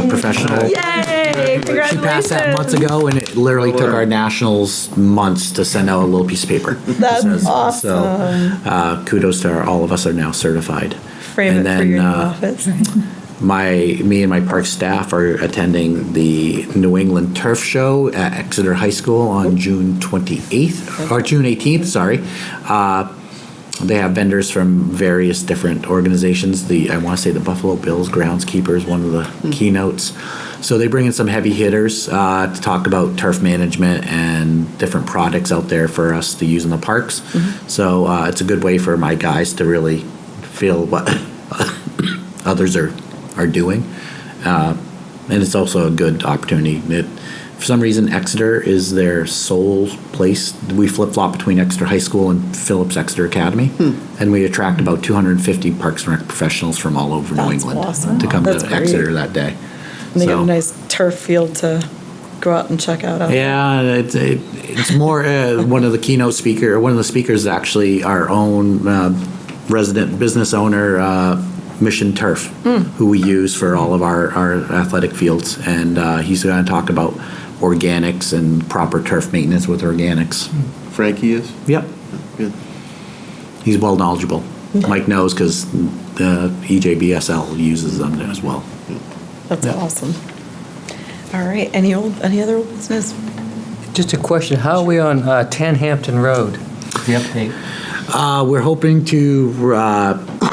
professional. Yay! She passed that months ago, and it literally took our nationals months to send out a little piece of paper. That's So, awesome. kudos to all of us are now certified. Frame And it for then, your new office. me and my park staff are attending the New England Turf Show at Exeter High School on June 28th, or June 18th, sorry. They have vendors from various different organizations. I want to say the Buffalo Bills groundskeeper is one of the keynotes. So they bring in some heavy hitters to talk about turf management and different products out there for us to use in the parks. So it's a good way for my guys to really feel what others are doing. And it's also a good opportunity. For some reason, Exeter is their sole place. We flip-flop between Exeter High School and Phillips Exeter Academy. And we attract about 250 Parks and Rec professionals from all over New That's England awesome. to come That's to great. Exeter that day. And they got So- a nice turf field to go out and check out. Yeah, it's more one of the speakers is actually our own resident business owner, Mission Turf, who we use for all of our athletic fields. And he's going to talk about organics and proper turf maintenance with organics. Frankie is? Yep. Good. He's well knowledgeable. Mike knows because the EJBSL uses them as well. That's awesome. All right, any other old business? Just a question, how are we on 10 Hampton Road? The update? We're hoping to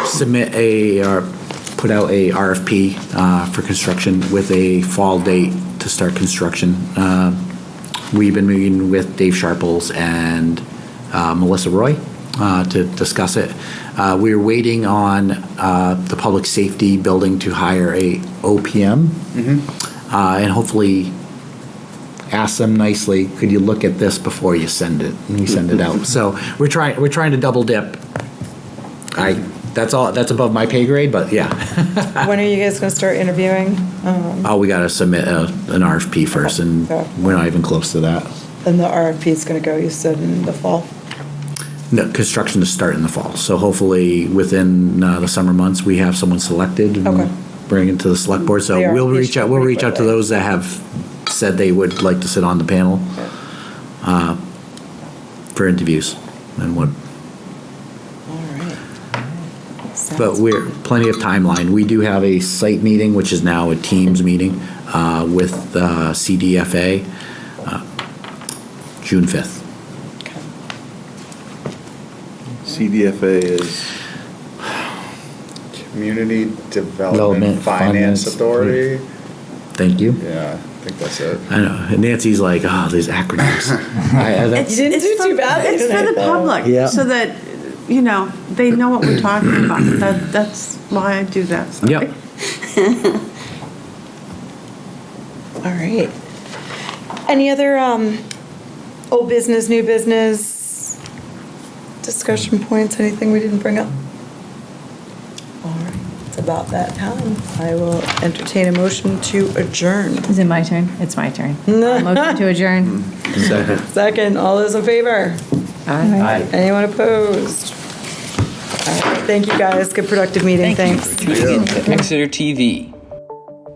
submit or put out a RFP for construction with a fall date to start construction. We've been meeting with Dave Sharples and Melissa Roy to discuss it. We're waiting on the public safety building to hire a OPM and hopefully ask them nicely, could you look at this before you send it? And we send it out. So we're trying to double dip. That's above my pay grade, but yeah. When are you guys going to start interviewing? We got to submit an RFP first, and Okay. we're not even close to that. And the RFP is going to go, you said, in the fall? No, construction to start in the fall. So hopefully within the summer months, we have someone selected and Okay. bring it to the select board. So The we'll RFP reach out. should We'll pretty reach out to quickly. those that have said they would like to sit on the panel for interviews and what. All right. But we're plenty of timeline. We do have a site meeting, which is now a Teams meeting with CDFA, June 5th. CDFA is Community Development Development Finance Finance. Authority. Thank you. Yeah, I think that's it. I know. And Nancy's like, these acronyms. You didn't do too bad. It's for the public, Yeah. so that, they know what we're talking about. That's why I do that. Sorry. Yep. All right. Any other old business, new business, discussion points, anything we didn't bring up? All right, it's about that time. I will entertain a motion to adjourn. Is it my turn? It's my turn. Motion to adjourn. Second, all those in favor? Aye. Anyone opposed? All right, thank you, guys. Good productive meeting. Thanks. Tuning in to Exeter TV.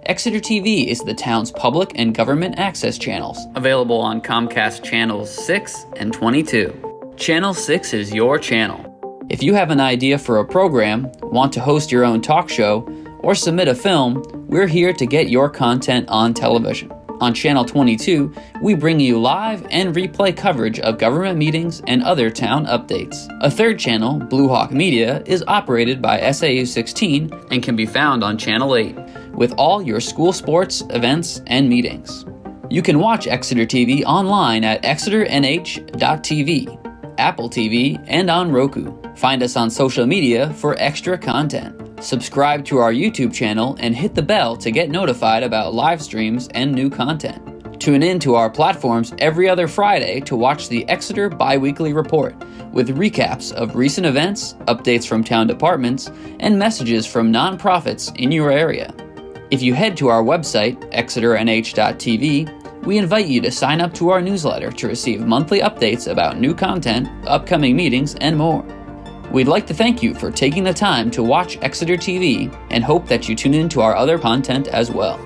Exeter TV is the town's public and government access channels, available on Comcast Channels 6 and 22. Channel 6 is your channel. If you have an idea for a program, want to host your own talk show, or submit a film, we're here to get your content on television. On Channel 22, we bring you live and replay coverage of government meetings and other town updates. A third channel, Blue Hawk Media, is operated by SAU 16 and can be found on Channel 8, with all your school sports, events, and meetings. You can watch Exeter TV online at exeternh.tv, Apple TV, and on Roku. Find us on social media for extra content. Subscribe to our YouTube channel and hit the bell to get notified about live streams and new content. Tune in to our platforms every other Friday to watch the Exeter Biweekly Report, with recaps of recent events, updates from town departments, and messages from nonprofits in your area. If you head to our website, exeternh.tv, we invite you to sign up to our newsletter to receive monthly updates about new content, upcoming meetings, and more. We'd like to thank you for taking the time to watch Exeter TV and hope that you tune in to our other content as well.